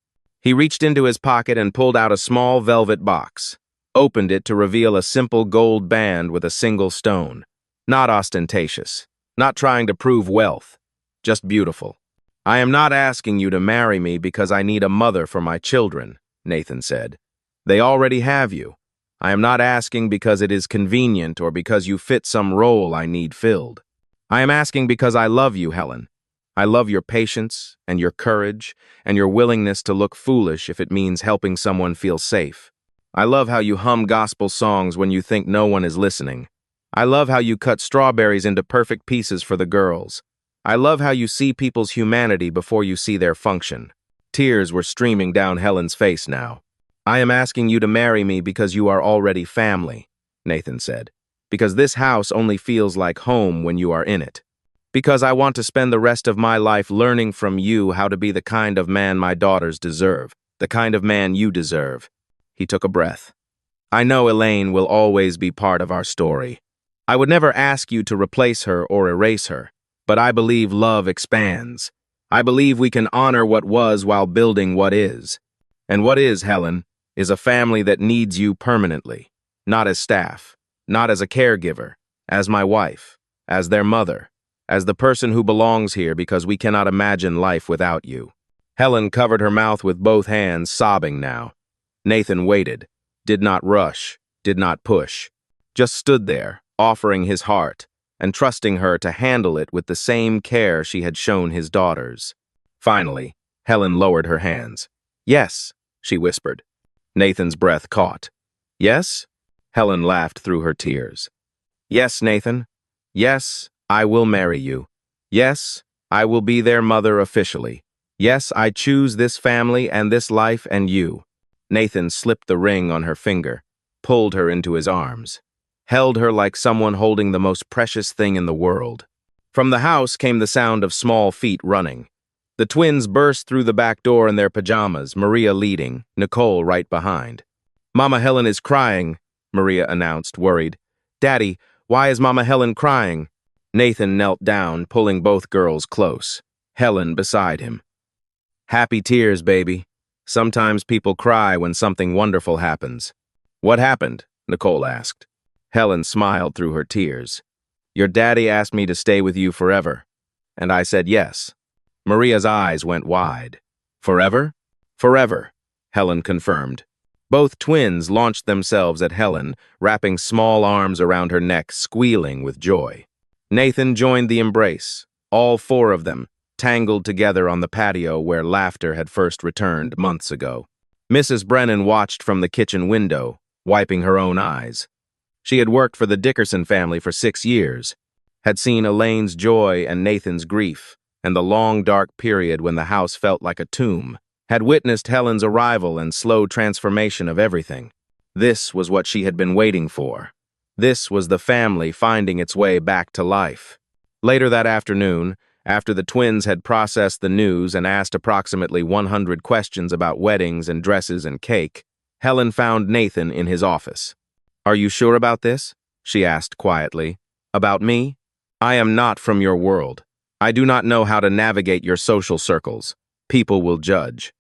He reached into his pocket and pulled out a small velvet box, opened it to reveal a simple gold band with a single stone. Not ostentatious, not trying to prove wealth, just beautiful. "I am not asking you to marry me because I need a mother for my children," Nathan said. "They already have you. I am not asking because it is convenient or because you fit some role I need filled. I am asking because I love you, Helen. I love your patience and your courage and your willingness to look foolish if it means helping someone feel safe. I love how you hum gospel songs when you think no one is listening. I love how you cut strawberries into perfect pieces for the girls. I love how you see people's humanity before you see their function." Tears were streaming down Helen's face now. "I am asking you to marry me because you are already family," Nathan said. Because this house only feels like home when you are in it. Because I want to spend the rest of my life learning from you how to be the kind of man my daughters deserve, the kind of man you deserve. He took a breath. I know Elaine will always be part of our story. I would never ask you to replace her or erase her, but I believe love expands. I believe we can honor what was while building what is. And what is, Helen, is a family that needs you permanently, not as staff, not as a caregiver, as my wife, as their mother, as the person who belongs here because we cannot imagine life without you. Helen covered her mouth with both hands, sobbing now. Nathan waited, did not rush, did not push, just stood there, offering his heart, and trusting her to handle it with the same care she had shown his daughters. Finally, Helen lowered her hands. Yes, she whispered. Nathan's breath caught. Yes? Helen laughed through her tears. Yes, Nathan. Yes, I will marry you. Yes, I will be their mother officially. Yes, I choose this family and this life and you. Nathan slipped the ring on her finger, pulled her into his arms, held her like someone holding the most precious thing in the world. From the house came the sound of small feet running. The twins burst through the back door in their pajamas, Maria leading, Nicole right behind. Mama Helen is crying, Maria announced, worried. Daddy, why is Mama Helen crying? Nathan knelt down, pulling both girls close, Helen beside him. Happy tears, baby. Sometimes people cry when something wonderful happens. What happened? Nicole asked. Helen smiled through her tears. Your daddy asked me to stay with you forever. And I said yes. Maria's eyes went wide. Forever? Forever, Helen confirmed. Both twins launched themselves at Helen, wrapping small arms around her neck, squealing with joy. Nathan joined the embrace, all four of them, tangled together on the patio where laughter had first returned months ago. Mrs. Brennan watched from the kitchen window, wiping her own eyes. She had worked for the Dickerson family for 6 years, had seen Elaine's joy and Nathan's grief, and the long dark period when the house felt like a tomb, had witnessed Helen's arrival and slow transformation of everything. This was what she had been waiting for. This was the family finding its way back to life. Later that afternoon, after the twins had processed the news and asked approximately 100 questions about weddings and dresses and cake, Helen found Nathan in his office. Are you sure about this? She asked quietly. About me? I am not from your world. I do not know how to navigate your social circles. People will judge.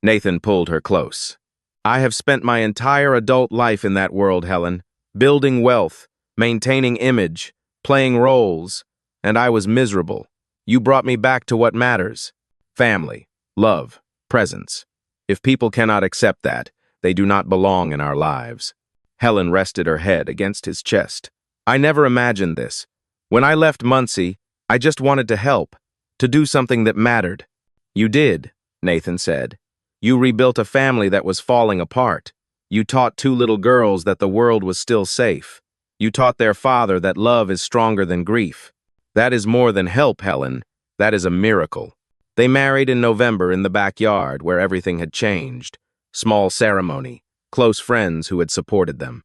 Nathan pulled her close. I have spent my entire adult life in that world, Helen, building wealth, maintaining image, playing roles, and I was miserable. You brought me back to what matters. Family, love, presence. If people cannot accept that, they do not belong in our lives. Helen rested her head against his chest. I never imagined this. When I left Muncie, I just wanted to help, to do something that mattered. You did, Nathan said. You rebuilt a family that was falling apart. You taught 2 little girls that the world was still safe. You taught their father that love is stronger than grief. That is more than help, Helen. That is a miracle. They married in November in the backyard where everything had changed. Small ceremony, close friends who had supported them.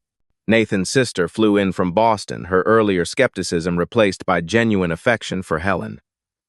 Nathan's sister flew in from Boston, her earlier skepticism replaced by genuine affection for Helen.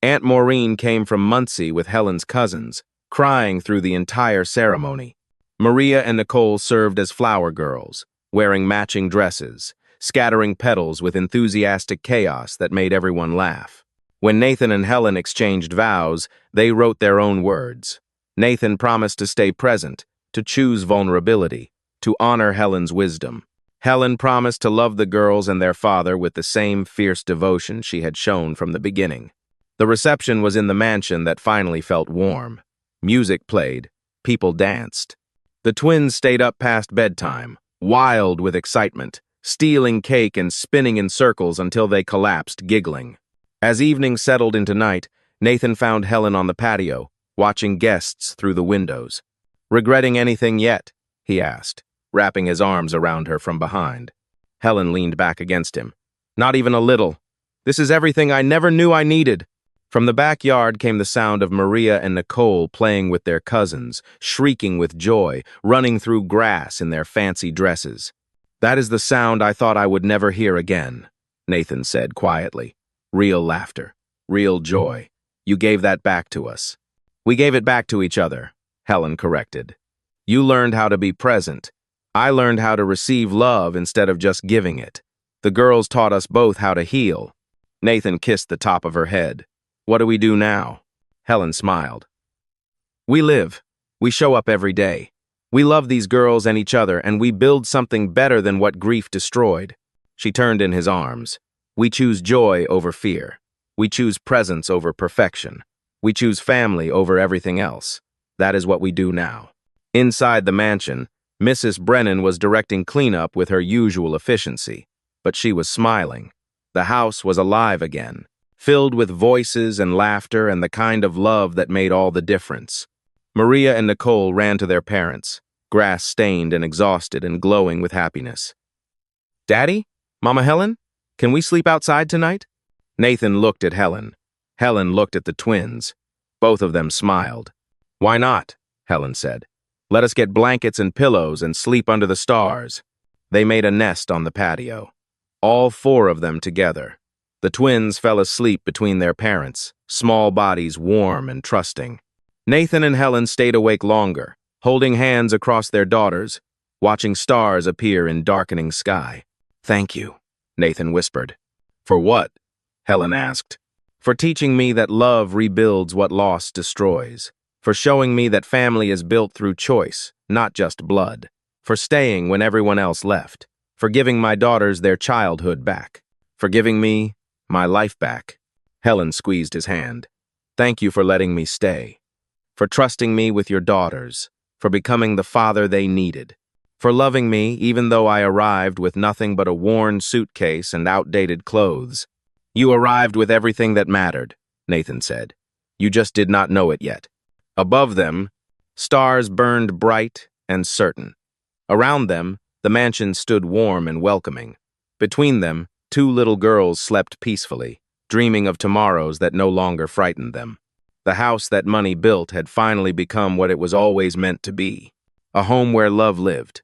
Aunt Maureen came from Muncie with Helen's cousins, crying through the entire ceremony. Maria and Nicole served as flower girls, wearing matching dresses, scattering petals with enthusiastic chaos that made everyone laugh. When Nathan and Helen exchanged vows, they wrote their own words. Nathan promised to stay present, to choose vulnerability, to honor Helen's wisdom. Helen promised to love the girls and their father with the same fierce devotion she had shown from the beginning. The reception was in the mansion that finally felt warm. Music played. People danced. The twins stayed up past bedtime, wild with excitement, stealing cake and spinning in circles until they collapsed, giggling. As evening settled into night, Nathan found Helen on the patio, watching guests through the windows. Regretting anything yet? He asked, wrapping his arms around her from behind. Helen leaned back against him. Not even a little. This is everything I never knew I needed. From the backyard came the sound of Maria and Nicole playing with their cousins, shrieking with joy, running through grass in their fancy dresses. That is the sound I thought I would never hear again, Nathan said quietly. Real laughter. Real joy. You gave that back to us. We gave it back to each other, Helen corrected. You learned how to be present. I learned how to receive love instead of just giving it. The girls taught us both how to heal. Nathan kissed the top of her head. What do we do now? Helen smiled. We live. We show up every day. We love these girls and each other, and we build something better than what grief destroyed. She turned in his arms. We choose joy over fear. We choose presence over perfection. We choose family over everything else. That is what we do now. Inside the mansion, Mrs. Brennan was directing cleanup with her usual efficiency, but she was smiling. The house was alive again, filled with voices and laughter and the kind of love that made all the difference. Maria and Nicole ran to their parents, grass-stained and exhausted and glowing with happiness. Daddy? Mama Helen? Can we sleep outside tonight? Nathan looked at Helen. Helen looked at the twins. Both of them smiled. Why not? Helen said. Let us get blankets and pillows and sleep under the stars. They made a nest on the patio. All four of them together. The twins fell asleep between their parents, small bodies warm and trusting. Nathan and Helen stayed awake longer, holding hands across their daughters, watching stars appear in darkening sky. Thank you, Nathan whispered. For what? Helen asked. For teaching me that love rebuilds what loss destroys. For showing me that family is built through choice, not just blood. For staying when everyone else left. For giving my daughters their childhood back. For giving me my life back. Helen squeezed his hand. Thank you for letting me stay. For trusting me with your daughters. For becoming the father they needed. For loving me even though I arrived with nothing but a worn suitcase and outdated clothes. You arrived with everything that mattered, Nathan said. You just did not know it yet. Above them, stars burned bright and certain. Around them, the mansion stood warm and welcoming. Between them, two little girls slept peacefully, dreaming of tomorrows that no longer frightened them. The house that money built had finally become what it was always meant to be. A home where love lived,